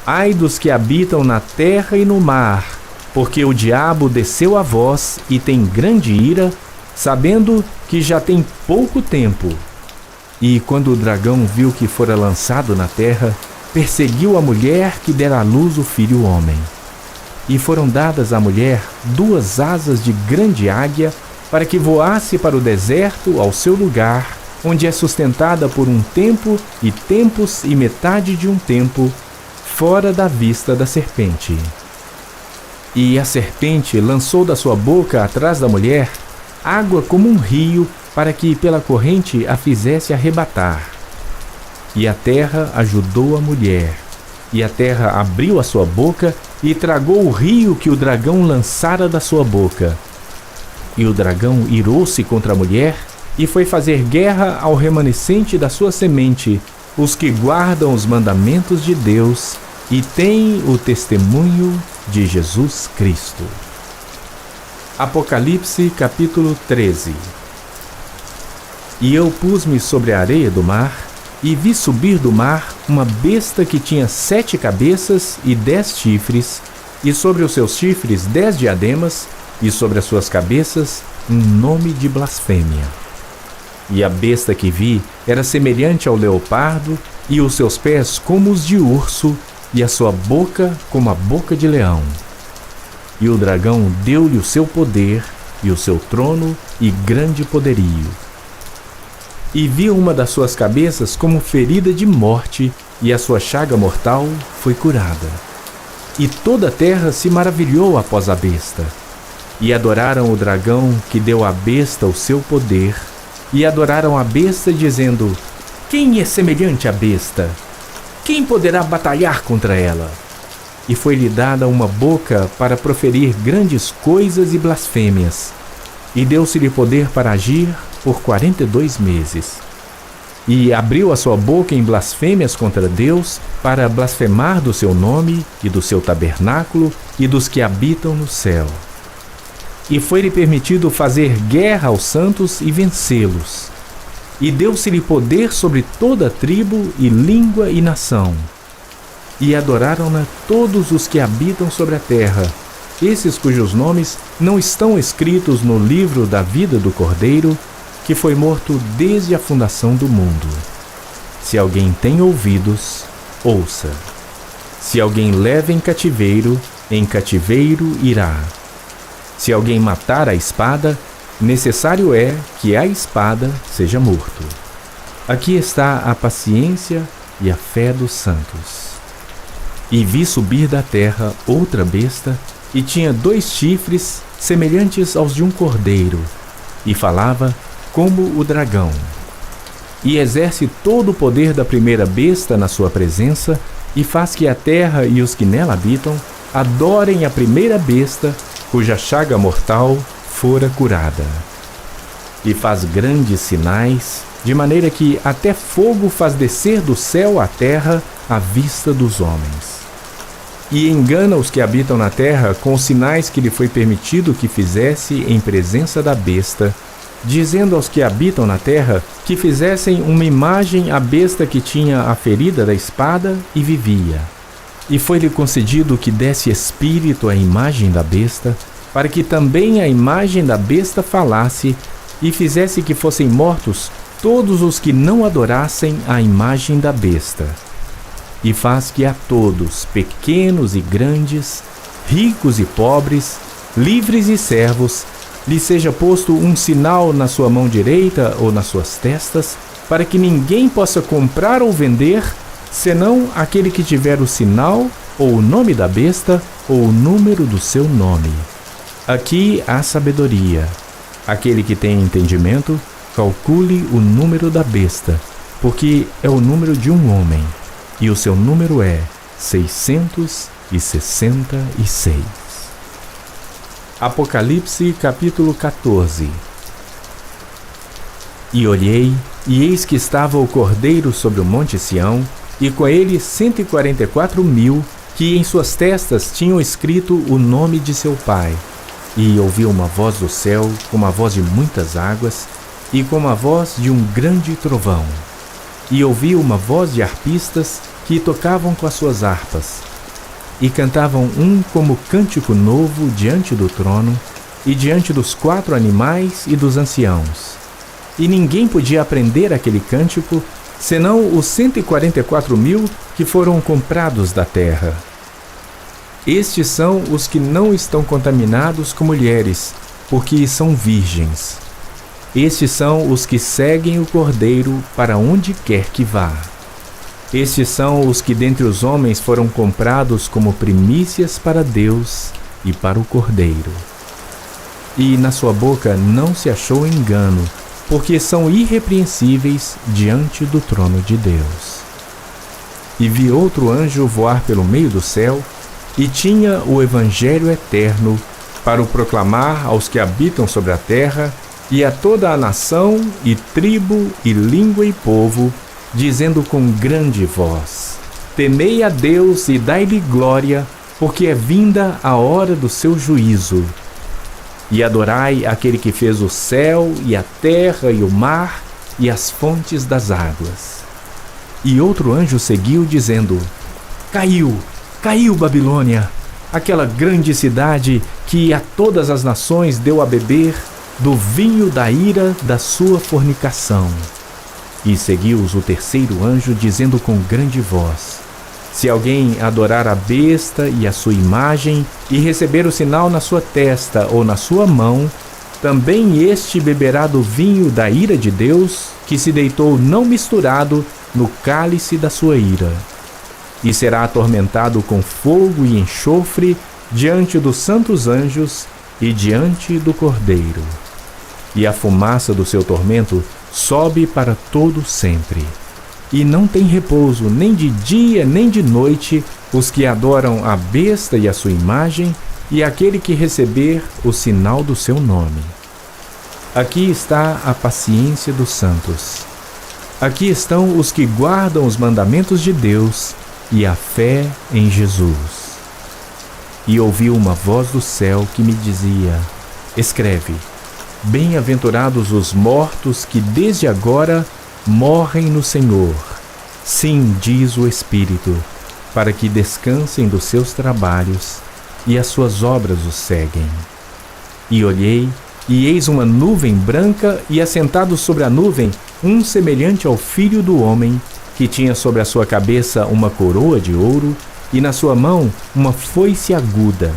Ai dos que habitam na terra e no mar, porque o diabo desceu a vós e tem grande ira, sabendo que já tem pouco tempo. E quando o dragão viu que fora lançado na terra, perseguiu a mulher que dera à luz o filho homem. E foram dadas à mulher 2 asas de grande águia, para que voasse para o deserto, ao seu lugar, onde é sustentada por um tempo e tempos e metade de um tempo, fora da vista da serpente. E a serpente lançou da sua boca atrás da mulher água como um rio, para que pela corrente a fizesse arrebatar. E a terra ajudou a mulher, e a terra abriu a sua boca e tragou o rio que o dragão lançara da sua boca. E o dragão irou-se contra a mulher e foi fazer guerra ao remanescente da sua semente, os que guardam os mandamentos de Deus e têm o testemunho de Jesus Cristo. Apocalipse capítulo 13. E eu pus-me sobre a areia do mar, e vi subir do mar uma besta que tinha 7 cabeças e 10 chifres, e sobre os seus chifres 10 diademas, e sobre as suas cabeças um nome de blasfêmia. E a besta que vi era semelhante ao leopardo, e os seus pés como os de urso, e a sua boca como a boca de leão. e o dragão deu-lhe o seu poder, e o seu trono e grande poderio. E viu uma das suas cabeças como ferida de morte, e a sua chaga mortal foi curada. E toda a terra se maravilhou após a besta. E adoraram o dragão que deu à besta o seu poder, e adoraram a besta, dizendo: Quem é semelhante à besta? Quem poderá batalhar contra ela? E foi-lhe dada uma boca para proferir grandes coisas e blasfêmias, e deu-se-lhe poder para agir por 42 meses. E abriu a sua boca em blasfêmias contra Deus, para blasfemar do seu nome e do seu tabernáculo e dos que habitam no céu. E foi-lhe permitido fazer guerra aos santos e vencê-los. E deu-se-lhe poder sobre toda tribo e língua e nação. E adoraram-na todos os que habitam sobre a terra, esses cujos nomes não estão escritos no livro da vida do Cordeiro, que foi morto desde a fundação do mundo. Se alguém tem ouvidos, ouça. Se alguém leva em cativeiro irá. Se alguém matar a espada, necessário é que a espada seja morto. Aqui está a paciência e a fé dos santos. E vi subir da terra outra besta, e tinha 2 chifres semelhantes aos de um cordeiro, e falava como o dragão. E exerce todo o poder da primeira besta na sua presença, e faz que a terra e os que nela habitam adorem a primeira besta, cuja chaga mortal fora curada. E faz grandes sinais, de maneira que até fogo faz descer do céu à terra à vista dos homens. E engana os que habitam na terra com os sinais que lhe foi permitido que fizesse em presença da besta, dizendo aos que habitam na terra que fizessem uma imagem à besta que tinha a ferida da espada e vivia. E foi-lhe concedido que desse espírito à imagem da besta, para que também a imagem da besta falasse e fizesse que fossem mortos todos os que não adorassem a imagem da besta. E faz que a todos, pequenos e grandes, ricos e pobres, livres e servos, lhe seja posto um sinal na sua mão direita ou nas suas testas, para que ninguém possa comprar ou vender, senão aquele que tiver o sinal, ou o nome da besta, ou o número do seu nome. Aqui há sabedoria. Aquele que tem entendimento, calcule o número da besta, porque é o número de um homem, e o seu número é 666. Apocalipse capítulo 14. E olhei, e eis que estava o Cordeiro sobre o monte Sião, e com ele 144.000, que em suas testas tinham escrito o nome de seu Pai. E ouvi uma voz do céu, como a voz de muitas águas, e como a voz de um grande trovão. E ouvi uma voz de harpistas que tocavam com as suas harpas, e cantavam um como cântico novo diante do trono, e diante dos 4 animais e dos anciãos. E ninguém podia aprender aquele cântico, senão os 144.000 que foram comprados da terra. Estes são os que não estão contaminados com mulheres, porque são virgens. Estes são os que seguem o Cordeiro para onde quer que vá. Estes são os que dentre os homens foram comprados como primícias para Deus e para o Cordeiro. E na sua boca não se achou engano, porque são irrepreensíveis diante do trono de Deus. E vi outro anjo voar pelo meio do céu, e tinha o Evangelho eterno para o proclamar aos que habitam sobre a terra, e a toda a nação, e tribo, e língua e povo, dizendo com grande voz: Temei a Deus e dai-lhe glória, porque é vinda a hora do seu juízo. E adorai aquele que fez o céu, e a terra, e o mar, e as fontes das águas. E outro anjo seguiu, dizendo: Caiu, caiu Babilônia, aquela grande cidade que a todas as nações deu a beber do vinho da ira da sua fornicação. E seguiu-os o terceiro anjo, dizendo com grande voz: Se alguém adorar a besta e a sua imagem e receber o sinal na sua testa ou na sua mão, também este beberá do vinho da ira de Deus, que se deitou não misturado no cálice da sua ira. E será atormentado com fogo e enxofre diante dos santos anjos e diante do Cordeiro. E a fumaça do seu tormento sobe para todo sempre. E não tem repouso nem de dia nem de noite os que adoram a besta e a sua imagem e aquele que receber o sinal do seu nome. Aqui está a paciência dos santos. Aqui estão os que guardam os mandamentos de Deus e a fé em Jesus. E ouvi uma voz do céu que me dizia: escreve, bem-aventurados os mortos que desde agora morrem no Senhor. Sim, diz o Espírito, para que descansem dos seus trabalhos, e as suas obras os seguem. E olhei, e eis uma nuvem branca, e assentado sobre a nuvem, um semelhante ao Filho do Homem, que tinha sobre a sua cabeça uma coroa de ouro, e na sua mão uma foice aguda.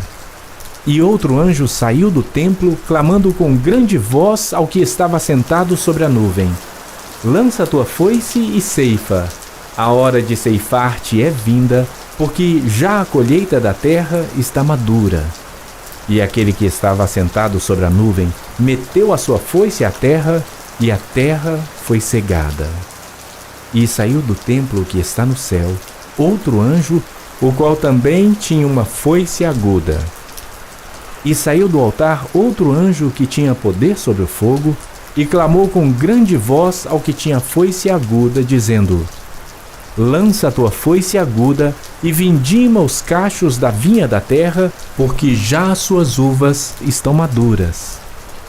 E outro anjo saiu do templo, clamando com grande voz ao que estava sentado sobre a nuvem: lança a tua foice e ceifa. A hora de ceifar-te é vinda, porque já a colheita da terra está madura. E aquele que estava assentado sobre a nuvem meteu a sua foice à terra, e a terra foi cegada. E saiu do templo que está no céu outro anjo, o qual também tinha uma foice aguda. E saiu do altar outro anjo que tinha poder sobre o fogo, e clamou com grande voz ao que tinha foice aguda, dizendo: lança a tua foice aguda e vindima os cachos da vinha da terra, porque já as suas uvas estão maduras.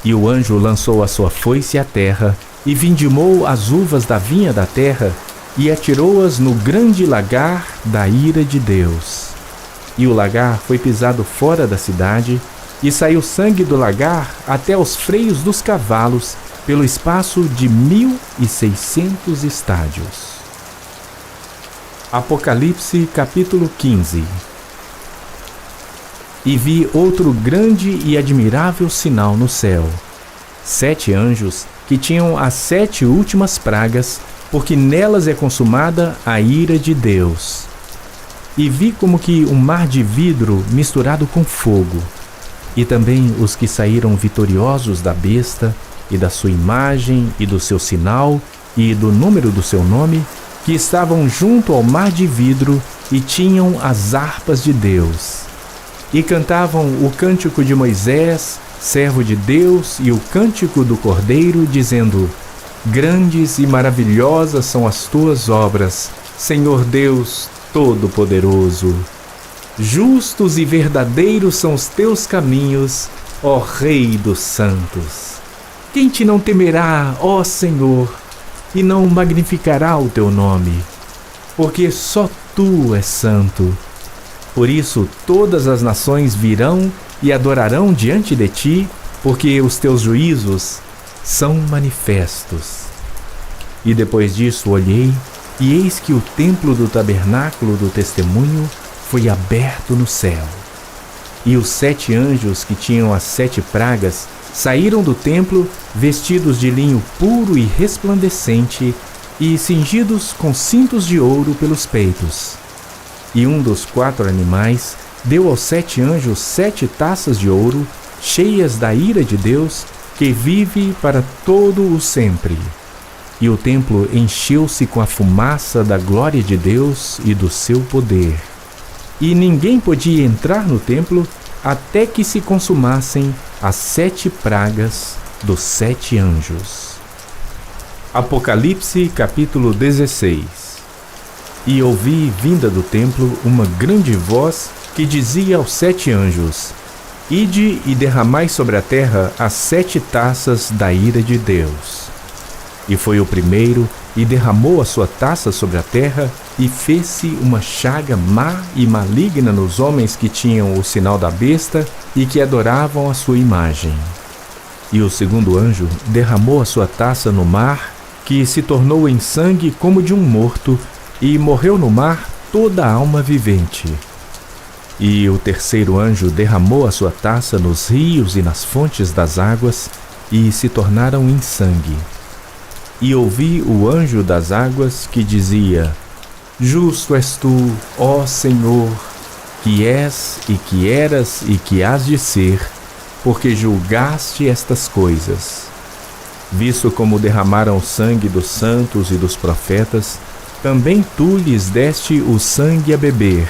E o anjo lançou a sua foice à terra, e vindimou as uvas da vinha da terra, e atirou-as no grande lagar da ira de Deus. E o lagar foi pisado fora da cidade, e saiu sangue do lagar até os freios dos cavalos, pelo espaço de 1.600 estádios. Apocalipse capítulo 15. E vi outro grande e admirável sinal no céu: 7 anjos que tinham as 7 últimas pragas, porque nelas é consumada a ira de Deus. E vi como que um mar de vidro misturado com fogo, e também os que saíram vitoriosos da besta, e da sua imagem, e do seu sinal, e do número do seu nome, que estavam junto ao mar de vidro, e tinham as harpas de Deus. E cantavam o cântico de Moisés, servo de Deus, e o cântico do Cordeiro, dizendo: grandes e maravilhosas são as tuas obras, Senhor Deus Todo-Poderoso. Justos e verdadeiros são os teus caminhos, ó Rei dos santos. Quem te não temerá, ó Senhor, e não magnificará o teu nome? Porque só tu és santo. Por isso todas as nações virão e adorarão diante de ti, porque os teus juízos são manifestos. E depois disso olhei, e eis que o templo do tabernáculo do testemunho foi aberto no céu. E os 7 anjos que tinham as 7 pragas saíram do templo, vestidos de linho puro e resplandecente, e cingidos com cintos de ouro pelos peitos. E um dos 4 animais deu aos 7 anjos 7 taças de ouro, cheias da ira de Deus, que vive para todo o sempre. E o templo encheu-se com a fumaça da glória de Deus e do seu poder. E ninguém podia entrar no templo até que se consumassem as 7 pragas dos 7 anjos. Apocalipse capítulo 16. E ouvi vinda do templo uma grande voz que dizia aos 7 anjos: ide e derramai sobre a terra as 7 taças da ira de Deus. E foi o primeiro, e derramou a sua taça sobre a terra, e fez-se uma chaga má e maligna nos homens que tinham o sinal da besta e que adoravam a sua imagem. E o segundo anjo derramou a sua taça no mar, que se tornou em sangue como de um morto, e morreu no mar toda alma vivente. E o terceiro anjo derramou a sua taça nos rios e nas fontes das águas, e se tornaram em sangue. E ouvi o anjo das águas que dizia: Justo és tu, ó Senhor, que és e que eras e que hás de ser, porque julgaste estas coisas. Visto como derramaram o sangue dos santos e dos profetas, também tu lhes deste o sangue a beber,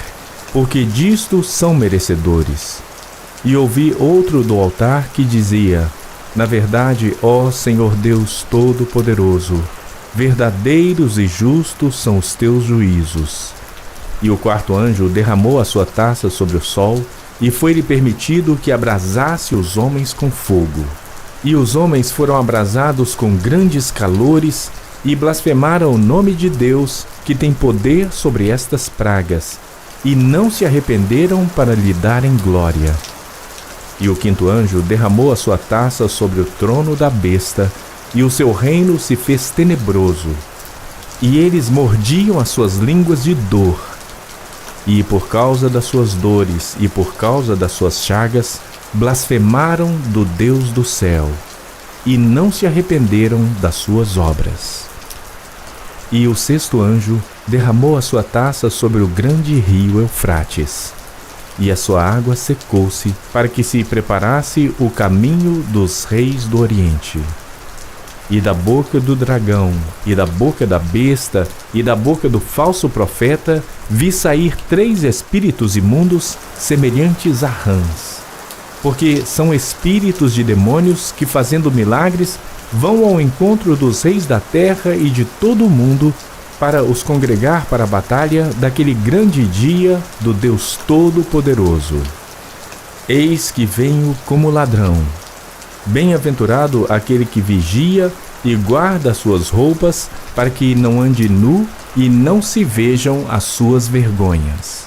porque disto são merecedores. E ouvi outro do altar que dizia: Na verdade, ó Senhor Deus Todo-Poderoso, verdadeiros e justos são os teus juízos. E o quarto anjo derramou a sua taça sobre o sol, e foi-lhe permitido que abrasasse os homens com fogo. E os homens foram abrasados com grandes calores, e blasfemaram o nome de Deus, que tem poder sobre estas pragas, e não se arrependeram para lhe darem glória. E o quinto anjo derramou a sua taça sobre o trono da besta, e o seu reino se fez tenebroso. E eles mordiam as suas línguas de dor. E por causa das suas dores e por causa das suas chagas, blasfemaram do Deus do céu, e não se arrependeram das suas obras. E o sexto anjo derramou a sua taça sobre o grande rio Eufrates, e a sua água secou-se, para que se preparasse o caminho dos reis do Oriente. E da boca do dragão, e da boca da besta, e da boca do falso profeta, vi sair 3 espíritos imundos, semelhantes a rãs. Porque são espíritos de demônios que, fazendo milagres, vão ao encontro dos reis da terra e de todo o mundo, para os congregar para a batalha daquele grande dia do Deus Todo-Poderoso. Eis que venho como ladrão. Bem-aventurado aquele que vigia e guarda as suas roupas, para que não ande nu e não se vejam as suas vergonhas.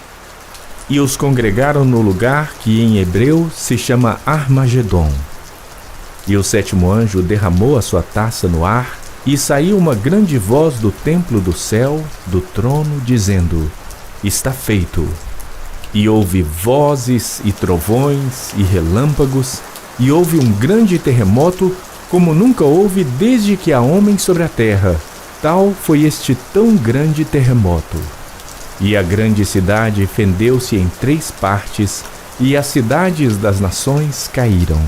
E os congregaram no lugar que em hebreu se chama Armagedon. E o sétimo anjo derramou a sua taça no ar, e saiu uma grande voz do templo do céu, do trono, dizendo: Está feito. E houve vozes e trovões e relâmpagos, e houve um grande terremoto, como nunca houve desde que há homem sobre a terra. Tal foi este tão grande terremoto. E a grande cidade fendeu-se em 3 partes, e as cidades das nações caíram.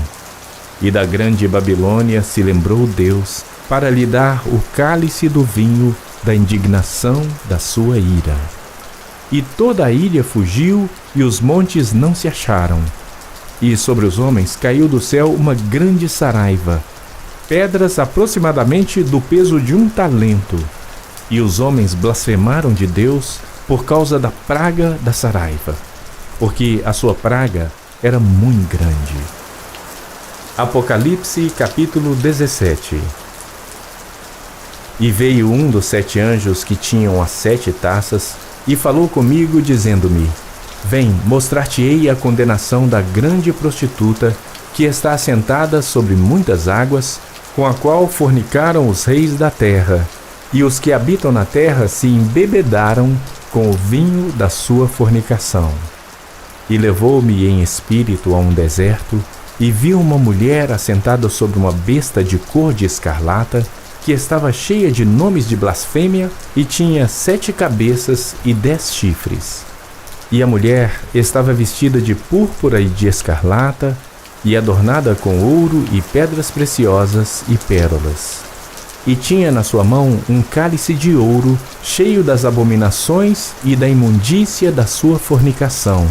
E da grande Babilônia se lembrou Deus, para lhe dar o cálice do vinho da indignação da sua ira. E toda a ilha fugiu, e os montes não se acharam. E sobre os homens caiu do céu uma grande saraiva, pedras aproximadamente do peso de 1 talento. E os homens blasfemaram de Deus por causa da praga da saraiva, porque a sua praga era muito grande. Apocalipse capítulo 17. E veio um dos 7 anjos que tinham as 7 taças, e falou comigo, dizendo-me: Vem, mostrar-te-ei a condenação da grande prostituta, que está assentada sobre muitas águas, com a qual fornicaram os reis da terra, e os que habitam na terra se embebedaram com o vinho da sua fornicação. E levou-me em espírito a um deserto, e vi uma mulher assentada sobre uma besta de cor de escarlata, que estava cheia de nomes de blasfêmia, e tinha 7 cabeças e 10 chifres. E a mulher estava vestida de púrpura e de escarlata, e adornada com ouro e pedras preciosas e pérolas. E tinha na sua mão um cálice de ouro, cheio das abominações e da imundícia da sua fornicação.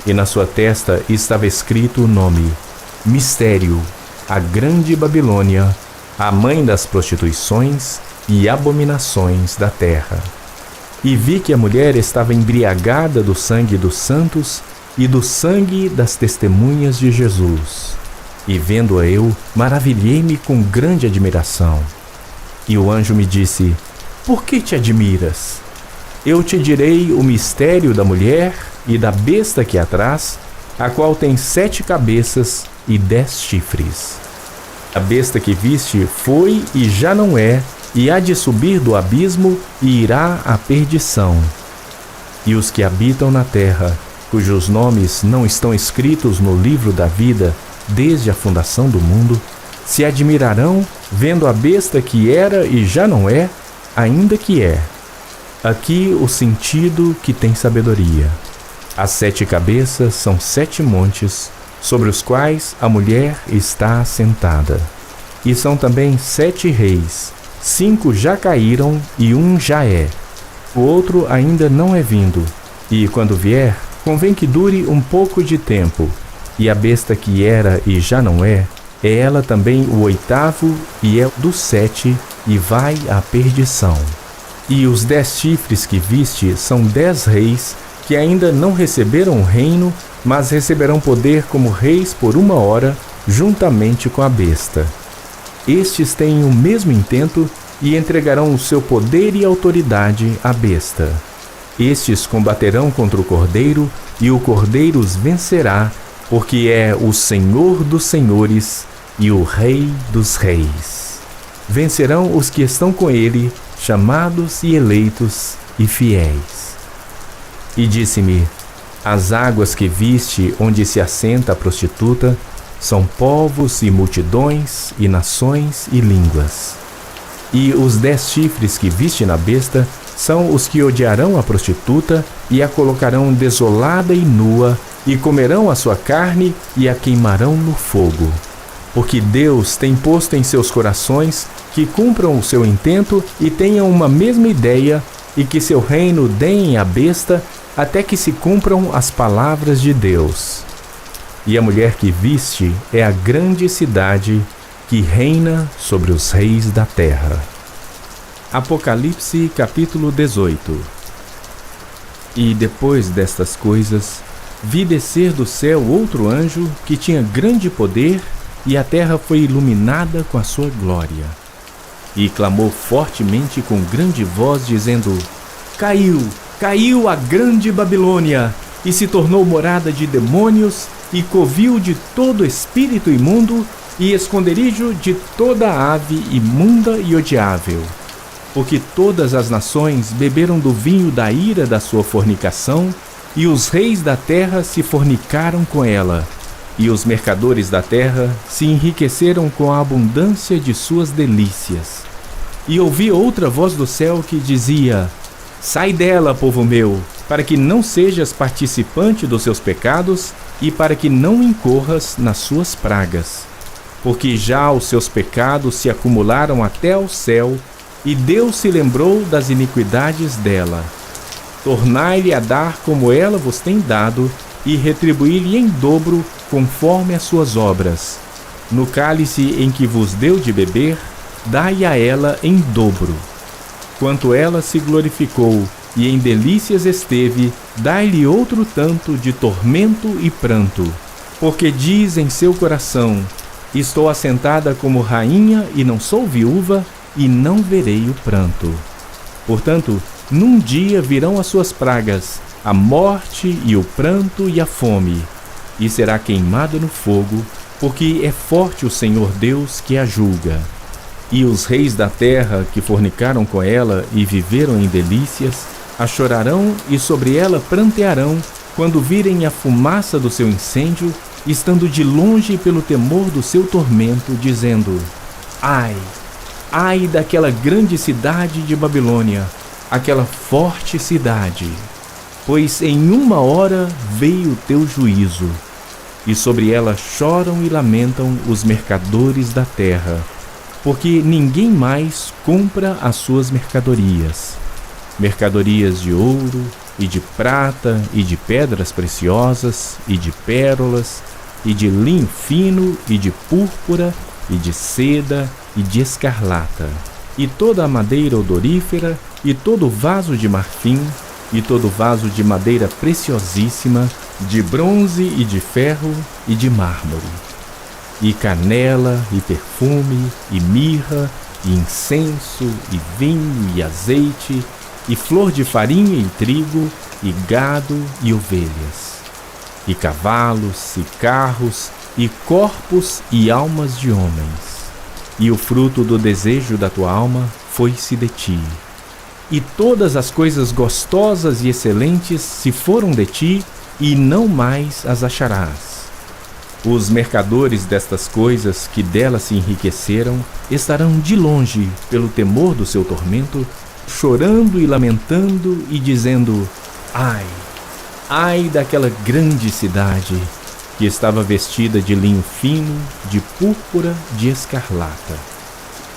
E na sua testa estava escrito o nome: Mistério, a Grande Babilônia, a mãe das prostituições e abominações da terra. E vi que a mulher estava embriagada do sangue dos santos e do sangue das testemunhas de Jesus. E vendo-a eu, maravilhei-me com grande admiração. E o anjo me disse: Por que te admiras? Eu te direi o mistério da mulher e da besta que a traz, a qual tem 7 cabeças e 10 chifres. A besta que viste foi e já não é, e há de subir do abismo e irá à perdição. E os que habitam na terra, cujos nomes não estão escritos no livro da vida desde a fundação do mundo, se admirarão vendo a besta que era e já não é, ainda que é. Aqui o sentido que tem sabedoria. As 7 cabeças são 7 montes, sobre os quais a mulher está assentada. E são também 7 reis, 5 já caíram e 1 já é. O outro ainda não é vindo, e quando vier, convém que dure um pouco de tempo. E a besta que era e já não é ela também o 8º e é do 7, e vai à perdição. E os 10 chifres que viste são 10 reis, que ainda não receberam o reino, mas receberão poder como reis por 1 hora, juntamente com a besta. Estes têm o mesmo intento e entregarão o seu poder e autoridade à besta. Estes combaterão contra o Cordeiro, e o Cordeiro os vencerá, porque é o Senhor dos senhores e o Rei dos reis. Vencerão os que estão com ele, chamados e eleitos e fiéis. E disse-me: as águas que viste onde se assenta a prostituta são povos e multidões e nações e línguas. E os 10 chifres que viste na besta são os que odiarão a prostituta e a colocarão desolada e nua, e comerão a sua carne e a queimarão no fogo. Porque Deus tem posto em seus corações que cumpram o seu intento e tenham uma mesma ideia, e que seu reino deem à besta, até que se cumpram as palavras de Deus. E a mulher que viste é a grande cidade que reina sobre os reis da terra. Apocalipse capítulo 18. E depois destas coisas, vi descer do céu outro anjo que tinha grande poder, e a terra foi iluminada com a sua glória. E clamou fortemente com grande voz, dizendo: Caiu, caiu a grande Babilônia, e se tornou morada de demônios, e covil de todo espírito imundo, e esconderijo de toda ave imunda e odiável. Porque todas as nações beberam do vinho da ira da sua fornicação, e os reis da terra se fornicaram com ela, e os mercadores da terra se enriqueceram com a abundância de suas delícias. E ouvi outra voz do céu que dizia: Sai dela, povo meu, para que não sejas participante dos seus pecados, e para que não incorras nas suas pragas. Porque já os seus pecados se acumularam até ao céu, e Deus se lembrou das iniquidades dela. Tornai-lhe a dar como ela vos tem dado, e retribuir-lhe em dobro, conforme as suas obras. No cálice em que vos deu de beber, dai a ela em dobro. Quanto ela se glorificou, e em delícias esteve, dai-lhe outro tanto de tormento e pranto. Porque diz em seu coração: Estou assentada como rainha e não sou viúva, e não verei o pranto. Portanto, num dia virão as suas pragas, a morte e o pranto e a fome, e será queimada no fogo, porque é forte o Senhor Deus que a julga. E os reis da terra que fornicaram com ela e viveram em delícias, a chorarão e sobre ela prantearão, quando virem a fumaça do seu incêndio, estando de longe pelo temor do seu tormento, dizendo: Ai! Ai daquela grande cidade de Babilônia, aquela forte cidade! Pois em 1 hora veio o teu juízo, e sobre ela choram e lamentam os mercadores da terra, porque ninguém mais compra as suas mercadorias. Mercadorias de ouro, e de prata, e de pedras preciosas, e de pérolas, e de linho fino, e de púrpura, e de seda, e de escarlata, e toda a madeira odorífera, e todo vaso de marfim, e todo vaso de madeira preciosíssima, de bronze e de ferro e de mármore, e canela, e perfume, e mirra, e incenso, e vinho, e azeite, e flor de farinha e trigo, e gado e ovelhas, e cavalos, e carros, e corpos e almas de homens. E o fruto do desejo da tua alma foi-se de ti. e todas as coisas gostosas e excelentes se foram de ti, e não mais as acharás. Os mercadores destas coisas que dela se enriqueceram estarão de longe, pelo temor do seu tormento, chorando e lamentando e dizendo: ai, ai daquela grande cidade, que estava vestida de linho fino, de púrpura, de escarlata,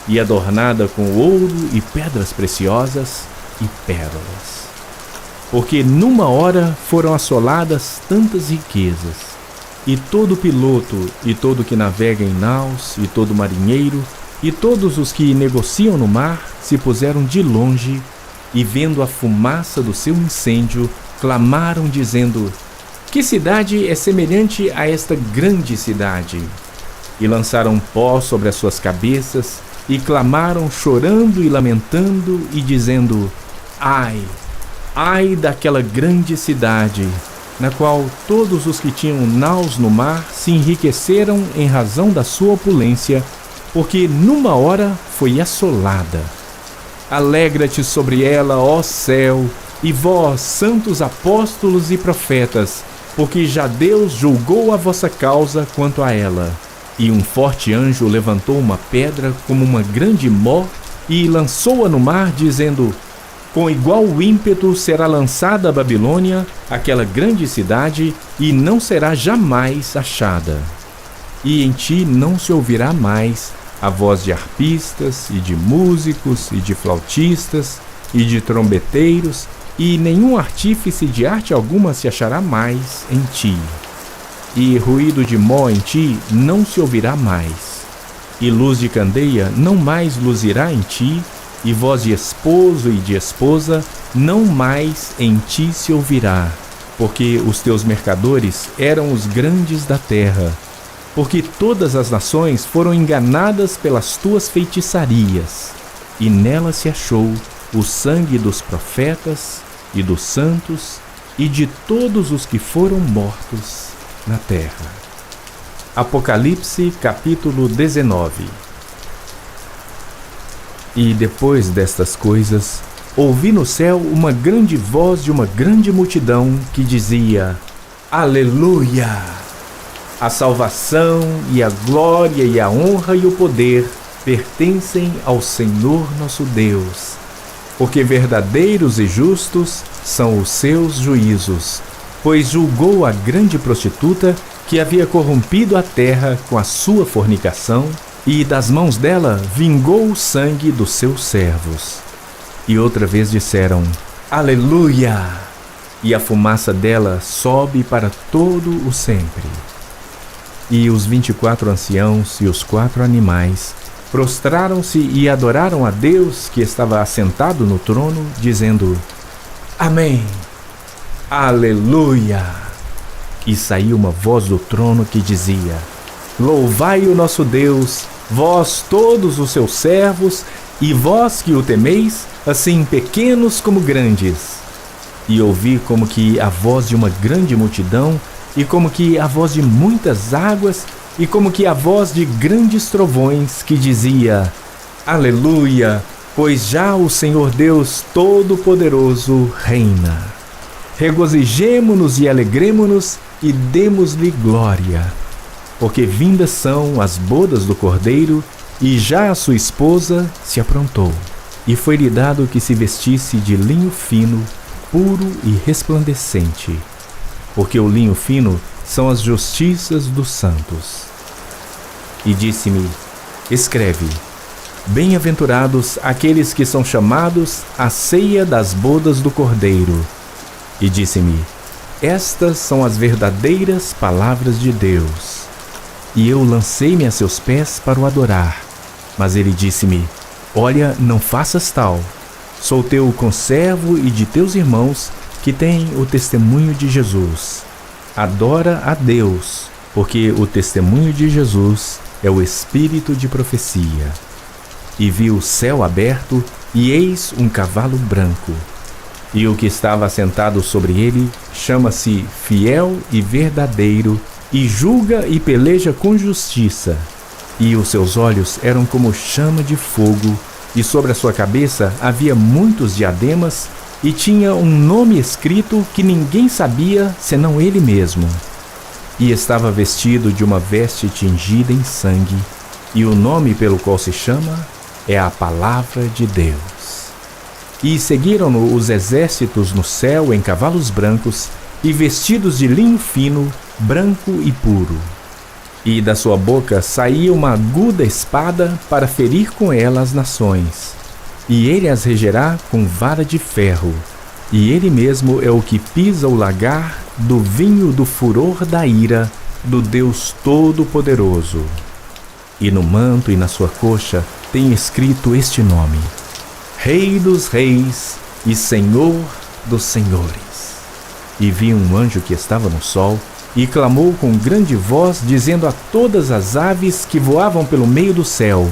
e adornada com ouro e pedras preciosas e pérolas. Porque numa hora foram assoladas tantas riquezas, e todo piloto, e todo que navega em naus, e todo marinheiro, e todos os que negociam no mar se puseram de longe, e vendo a fumaça do seu incêndio, clamaram dizendo: que cidade é semelhante a esta grande cidade? E lançaram pó sobre as suas cabeças, e clamaram chorando e lamentando, e dizendo: ai, ai daquela grande cidade, na qual todos os que tinham naus no mar se enriqueceram em razão da sua opulência, porque numa hora foi assolada. Alegra-te sobre ela, ó céu, e vós, santos apóstolos e profetas, porque já Deus julgou a vossa causa quanto a ela. E um forte anjo levantou uma pedra como uma grande mó e lançou-a no mar, dizendo: com igual ímpeto será lançada a Babilônia, aquela grande cidade, e não será jamais achada. E em ti não se ouvirá mais a voz de arpistas, e de músicos, e de flautistas, e de trombeteiros, e nenhum artífice de arte alguma se achará mais em ti. E ruído de mó em ti não se ouvirá mais, e luz de candeia não mais luzirá em ti, e voz de esposo e de esposa não mais em ti se ouvirá, porque os teus mercadores eram os grandes da terra, porque todas as nações foram enganadas pelas tuas feitiçarias, e nela se achou o sangue dos profetas e dos santos e de todos os que foram mortos na terra. Apocalipse capítulo 19. E depois destas coisas, ouvi no céu uma grande voz de uma grande multidão que dizia: Aleluia! A salvação e a glória e a honra e o poder pertencem ao Senhor nosso Deus, porque verdadeiros e justos são os seus juízos, pois julgou a grande prostituta que havia corrompido a terra com a sua fornicação, e das mãos dela vingou o sangue dos seus servos. E outra vez disseram: Aleluia! E a fumaça dela sobe para todo o sempre. E os 24 anciãos e os 4 animais prostraram-se e adoraram a Deus que estava assentado no trono, dizendo: Amém! Aleluia! E saiu uma voz do trono que dizia: Louvai o nosso Deus, vós todos os seus servos, e vós que o temeis, assim pequenos como grandes. E ouvi como que a voz de uma grande multidão, e como que a voz de muitas águas, e como que a voz de grandes trovões, que dizia: Aleluia, pois já o Senhor Deus Todo-Poderoso reina. Regozijemo-nos e alegremo-nos, e demos-lhe glória. Porque vindas são as bodas do Cordeiro, e já a sua esposa se aprontou, e foi-lhe dado que se vestisse de linho fino, puro e resplandecente, porque o linho fino são as justiças dos santos. E disse-me: Escreve: Bem-aventurados aqueles que são chamados à ceia das bodas do Cordeiro. E disse-me: Estas são as verdadeiras palavras de Deus. E eu lancei-me a seus pés para o adorar. Mas ele disse-me: Olha, não faças tal. Sou teu conservo e de teus irmãos que têm o testemunho de Jesus. Adora a Deus, porque o testemunho de Jesus é o espírito de profecia. E vi o céu aberto, e eis um cavalo branco. E o que estava assentado sobre ele chama-se Fiel e Verdadeiro, e julga e peleja com justiça. E os seus olhos eram como chama de fogo, e sobre a sua cabeça havia muitos diademas, e tinha um nome escrito que ninguém sabia senão ele mesmo. E estava vestido de uma veste tingida em sangue, e o nome pelo qual se chama é a Palavra de Deus. E seguiram-no os exércitos no céu em cavalos brancos, e vestidos de linho fino, branco e puro. E da sua boca saía uma aguda espada para ferir com ela as nações. E ele as regerá com vara de ferro, e ele mesmo é o que pisa o lagar do vinho do furor da ira do Deus Todo-Poderoso. E no manto e na sua coxa tem escrito este nome: Rei dos Reis e Senhor dos Senhores. E vi um anjo que estava no sol, e clamou com grande voz, dizendo a todas as aves que voavam pelo meio do céu: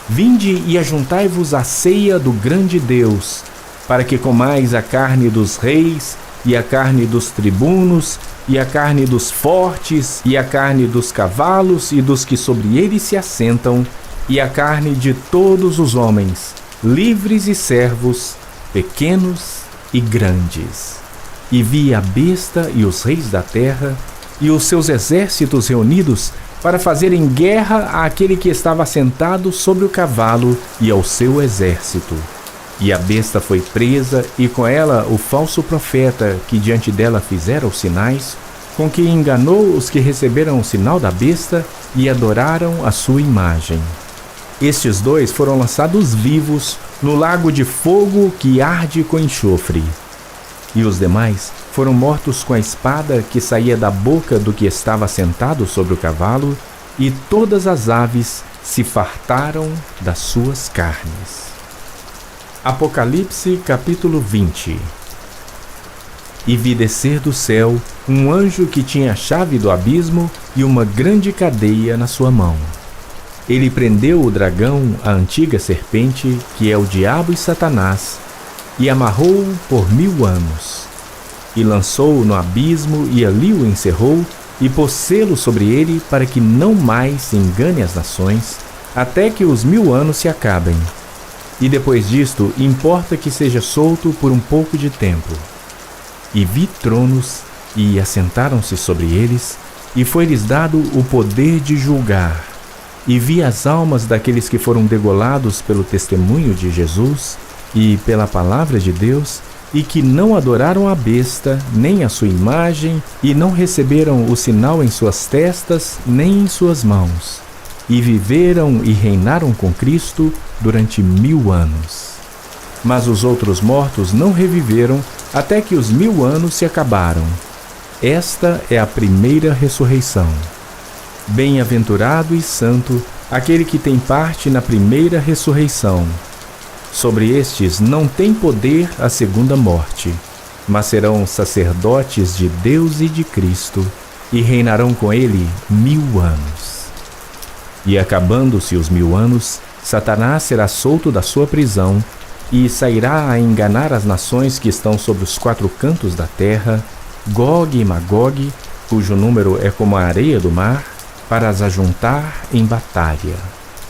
Vinde e ajuntai-vos à ceia do grande Deus, para que comais a carne dos reis, e a carne dos tribunos, e a carne dos fortes, e a carne dos cavalos e dos que sobre eles se assentam, e a carne de todos os homens, livres e servos, pequenos e grandes. E vi a besta e os reis da terra, e os seus exércitos reunidos, para fazerem guerra àquele que estava sentado sobre o cavalo e ao seu exército. E a besta foi presa, e com ela o falso profeta, que diante dela fizera os sinais, com que enganou os que receberam o sinal da besta e adoraram a sua imagem. Estes dois foram lançados vivos no lago de fogo que arde com enxofre. E os demais foram mortos com a espada que saía da boca do que estava sentado sobre o cavalo, e todas as aves se fartaram das suas carnes. Apocalipse capítulo 20. E vi descer do céu um anjo que tinha a chave do abismo e uma grande cadeia na sua mão. Ele prendeu o dragão, a antiga serpente, que é o diabo e Satanás, e amarrou-o por 1000 anos. E lançou-o no abismo, e ali o encerrou, e pôs selo sobre ele, para que não mais engane as nações, até que os 1000 anos se acabem. E depois disto, importa que seja solto por um pouco de tempo. E vi tronos, e assentaram-se sobre eles, e foi-lhes dado o poder de julgar. E vi as almas daqueles que foram degolados pelo testemunho de Jesus e pela palavra de Deus, e que não adoraram a besta, nem a sua imagem, e não receberam o sinal em suas testas, nem em suas mãos. E viveram e reinaram com Cristo durante 1000 anos. Mas os outros mortos não reviveram, até que os 1000 anos se acabaram. Esta é a primeira ressurreição. Bem-aventurado e santo aquele que tem parte na primeira ressurreição. Sobre estes não tem poder a segunda morte, mas serão sacerdotes de Deus e de Cristo, e reinarão com ele 1000 anos. E acabando-se os 1000 anos, Satanás será solto da sua prisão, e sairá a enganar as nações que estão sobre os 4 cantos da terra, Gog e Magog, cujo número é como a areia do mar, para as ajuntar em batalha.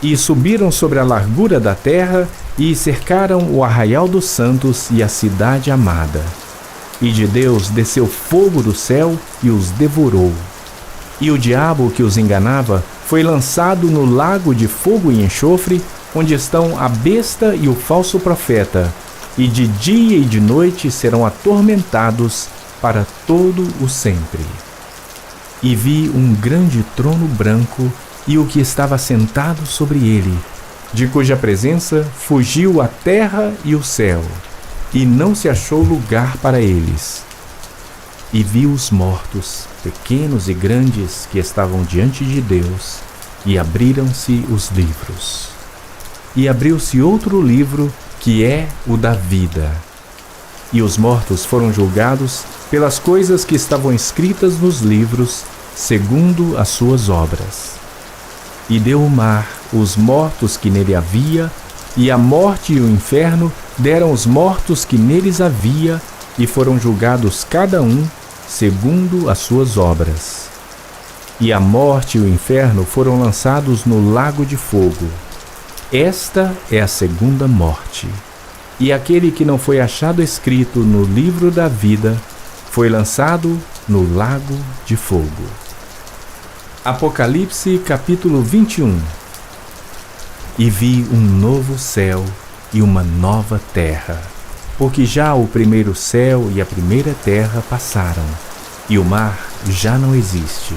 E subiram sobre a largura da terra, e cercaram o arraial dos santos e a cidade amada. E de Deus desceu fogo do céu e os devorou. E o diabo que os enganava foi lançado no lago de fogo e enxofre, onde estão a besta e o falso profeta, e de dia e de noite serão atormentados para todo o sempre. E vi um grande trono branco, e o que estava sentado sobre ele, de cuja presença fugiu a terra e o céu, e não se achou lugar para eles. E vi os mortos, pequenos e grandes, que estavam diante de Deus, e abriram-se os livros. E abriu-se outro livro, que é o da vida. E os mortos foram julgados pelas coisas que estavam escritas nos livros, segundo as suas obras. E deu o mar os mortos que nele havia, e a morte e o inferno deram os mortos que neles havia, e foram julgados cada um segundo as suas obras. E a morte e o inferno foram lançados no lago de fogo. Esta é a segunda morte. E aquele que não foi achado escrito no livro da vida foi lançado no lago de fogo. Apocalipse capítulo 21. E vi um novo céu e uma nova terra, porque já o primeiro céu e a primeira terra passaram, e o mar já não existe.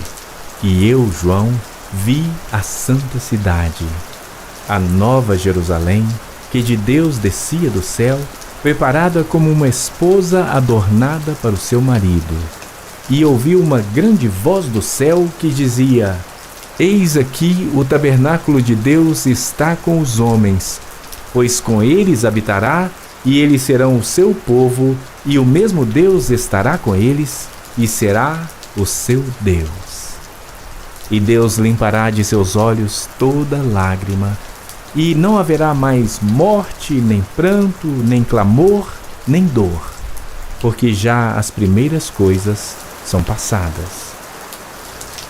E eu, João, vi a santa cidade, a nova Jerusalém, que de Deus descia do céu, preparada como uma esposa adornada para o seu marido. E ouvi uma grande voz do céu que dizia: Eis aqui o tabernáculo de Deus está com os homens, pois com eles habitará, e eles serão o seu povo, e o mesmo Deus estará com eles, e será o seu Deus. E Deus limpará de seus olhos toda lágrima, e não haverá mais morte, nem pranto, nem clamor, nem dor, porque já as primeiras coisas são passadas.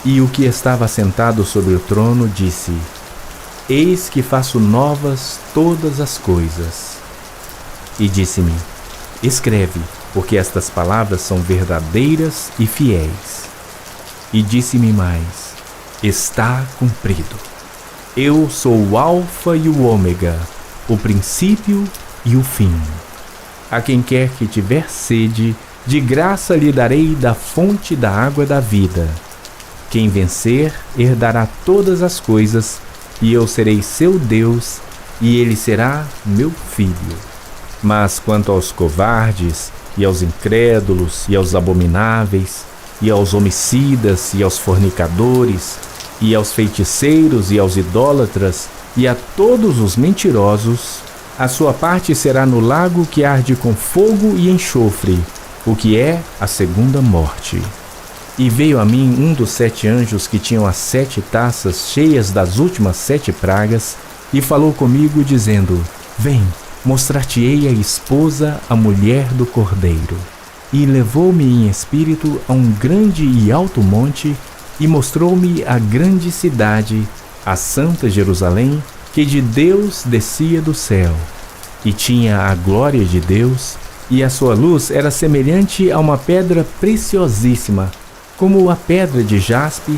E o que estava sentado sobre o trono disse: Eis que faço novas todas as coisas. E disse-me: Escreve, porque estas palavras são verdadeiras e fiéis. E disse-me mais: Está cumprido. Eu sou o Alfa e o Ômega, o princípio e o fim. A quem quer que tiver sede, de graça lhe darei da fonte da água da vida. Quem vencer, herdará todas as coisas, e eu serei seu Deus, e ele será meu filho. Mas quanto aos covardes, e aos incrédulos, e aos abomináveis, e aos homicidas, e aos fornicadores, e aos feiticeiros, e aos idólatras, e a todos os mentirosos, a sua parte será no lago que arde com fogo e enxofre, o que é a segunda morte. E veio a mim um dos 7 anjos que tinham as 7 taças cheias das últimas 7 pragas, e falou comigo, dizendo: Vem, mostrar-te-ei a esposa, a mulher do Cordeiro. E levou-me em espírito a um grande e alto monte, e mostrou-me a grande cidade, a santa Jerusalém, que de Deus descia do céu, e tinha a glória de Deus, e a sua luz era semelhante a uma pedra preciosíssima, como a pedra de jaspe,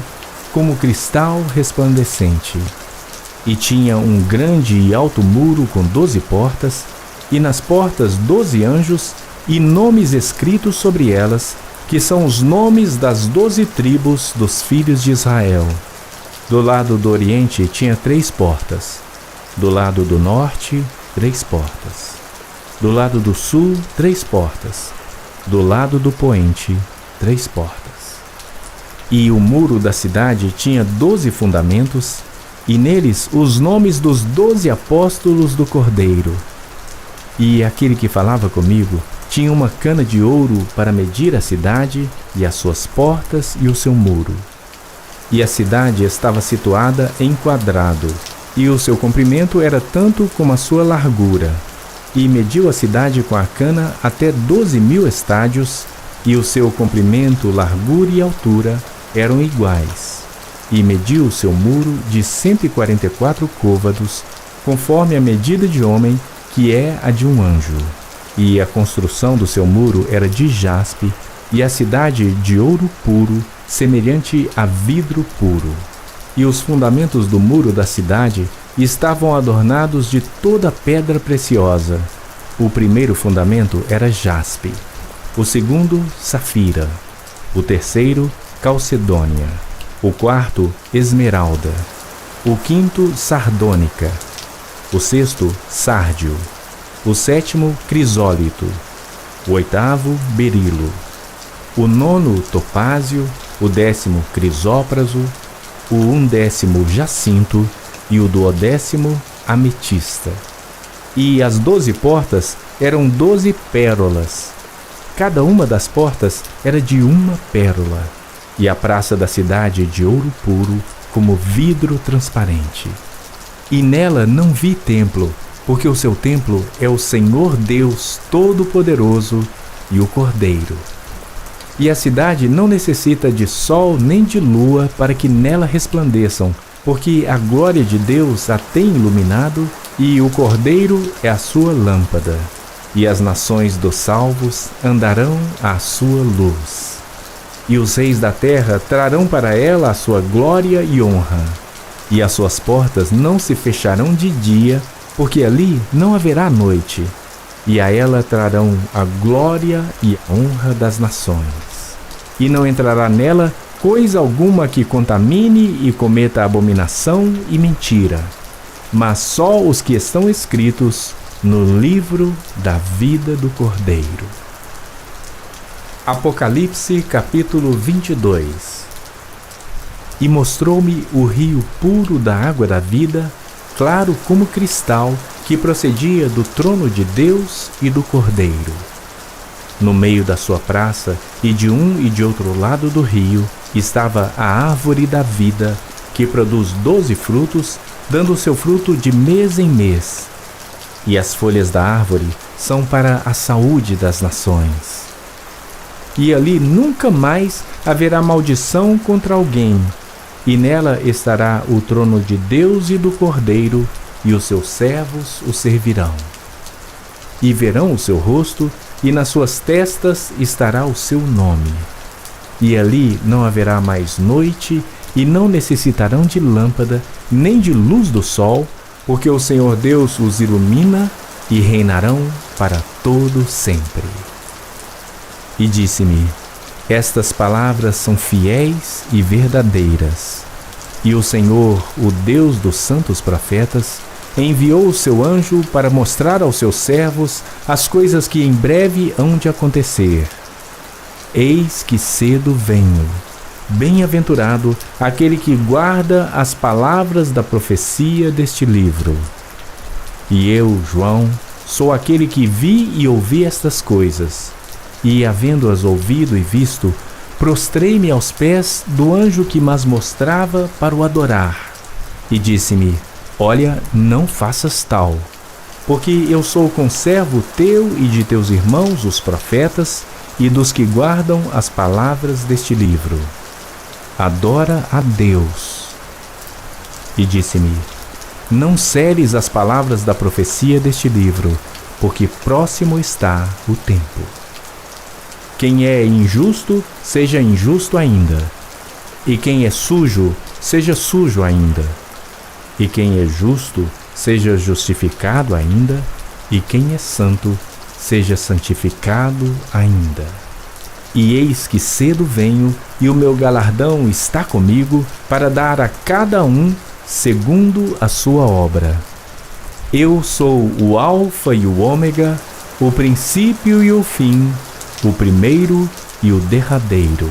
como cristal resplandecente. E tinha um grande e alto muro com 12 portas, e nas portas 12 anjos, e nomes escritos sobre elas, que são os nomes das 12 tribos dos filhos de Israel. Do lado do oriente tinha 3 portas, do lado do norte 3 portas, do lado do sul 3 portas, do lado do poente 3 portas. E o muro da cidade tinha 12 fundamentos, e neles os nomes dos 12 apóstolos do Cordeiro. E aquele que falava comigo tinha uma cana de ouro para medir a cidade, e as suas portas e o seu muro. E a cidade estava situada em quadrado, e o seu comprimento era tanto como a sua largura. E mediu a cidade com a cana até 12.000 estádios, e o seu comprimento, largura e altura eram iguais. E mediu o seu muro de 144 côvados, conforme a medida de homem, que é a de um anjo. E a construção do seu muro era de jaspe, e a cidade de ouro puro, semelhante a vidro puro. E os fundamentos do muro da cidade estavam adornados de toda pedra preciosa. O primeiro fundamento era jaspe, o segundo, safira, o terceiro, calcedônia, o quarto, esmeralda, o quinto, sardônica, o sexto, sárdio, o sétimo, crisólito, o oitavo, berilo, o nono, topázio, o 10º, crisópraso, o 11º, jacinto e o 12º, ametista. E as 12 portas eram 12 pérolas. Cada uma das portas era de uma pérola, e a praça da cidade de ouro puro, como vidro transparente. E nela não vi templo, porque o seu templo é o Senhor Deus Todo-Poderoso e o Cordeiro. E a cidade não necessita de sol nem de lua para que nela resplandeçam porque a glória de Deus a tem iluminado, e o Cordeiro é a sua lâmpada, e as nações dos salvos andarão à sua luz. E os reis da terra trarão para ela a sua glória e honra, e as suas portas não se fecharão de dia, porque ali não haverá noite, e a ela trarão a glória e a honra das nações. E não entrará nela coisa alguma que contamine e cometa abominação e mentira, mas só os que estão escritos no livro da vida do Cordeiro. Apocalipse capítulo 22. E mostrou-me o rio puro da água da vida, claro como cristal, que procedia do trono de Deus e do Cordeiro. No meio da sua praça, e de um e de outro lado do rio, estava a árvore da vida, que produz 12 frutos, dando seu fruto de mês em mês. E as folhas da árvore são para a saúde das nações. E ali nunca mais haverá maldição contra alguém, e nela estará o trono de Deus e do Cordeiro, e os seus servos o servirão. E verão o seu rosto, e nas suas testas estará o seu nome. E ali não haverá mais noite, e não necessitarão de lâmpada, nem de luz do sol, porque o Senhor Deus os ilumina, e reinarão para todo sempre. E disse-me: estas palavras são fiéis e verdadeiras. E o Senhor, o Deus dos santos profetas, enviou o seu anjo para mostrar aos seus servos as coisas que em breve hão de acontecer. Eis que cedo venho. Bem-aventurado aquele que guarda as palavras da profecia deste livro. E eu, João, sou aquele que vi e ouvi estas coisas. E, havendo-as ouvido e visto, prostrei-me aos pés do anjo que mas mostrava para o adorar. E disse-me: olha, não faças tal, porque eu sou conservo teu e de teus irmãos os profetas, e dos que guardam as palavras deste livro. Adora a Deus. E disse-me: não celes as palavras da profecia deste livro, porque próximo está o tempo. Quem é injusto, seja injusto ainda. E quem é sujo, seja sujo ainda. E quem é justo, seja justificado ainda. E quem é santo, seja santificado ainda. E eis que cedo venho, e o meu galardão está comigo, para dar a cada um segundo a sua obra. Eu sou o Alfa e o Ômega, o princípio e o fim, o primeiro e o derradeiro.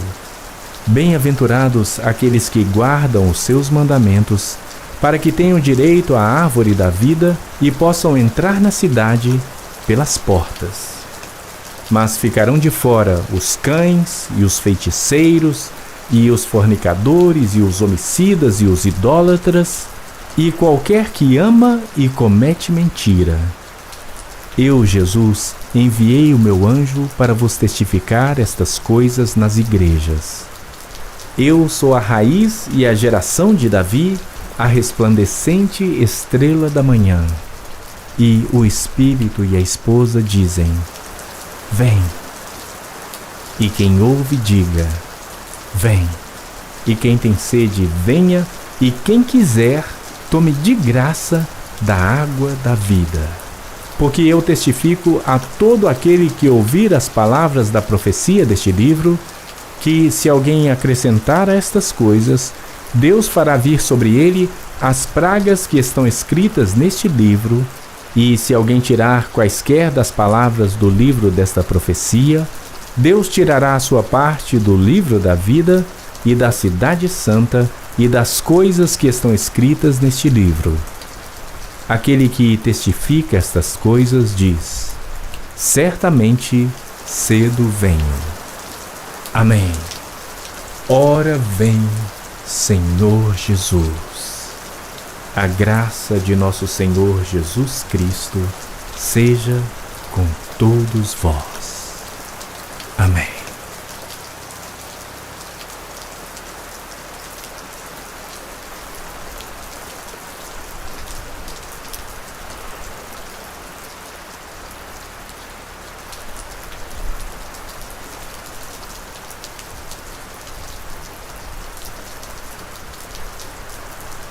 Bem-aventurados aqueles que guardam os seus mandamentos, para que tenham direito à árvore da vida e possam entrar na cidade pelas portas. Mas ficarão de fora os cães e os feiticeiros, e os fornicadores e os homicidas e os idólatras, e qualquer que ama e comete mentira. Eu, Jesus, enviei o meu anjo para vos testificar estas coisas nas igrejas. Eu sou a raiz e a geração de Davi, a resplandecente estrela da manhã. E o Espírito e a esposa dizem: vem. E quem ouve, diga: vem. E quem tem sede, venha, e quem quiser, tome de graça da água da vida. Porque eu testifico a todo aquele que ouvir as palavras da profecia deste livro, que se alguém acrescentar a estas coisas, Deus fará vir sobre ele as pragas que estão escritas neste livro, e se alguém tirar quaisquer das palavras do livro desta profecia, Deus tirará a sua parte do livro da vida e da cidade santa e das coisas que estão escritas neste livro. Aquele que testifica estas coisas diz: certamente cedo venho. Amém. Ora vem, Senhor Jesus. A graça de nosso Senhor Jesus Cristo seja com todos vós. Amém.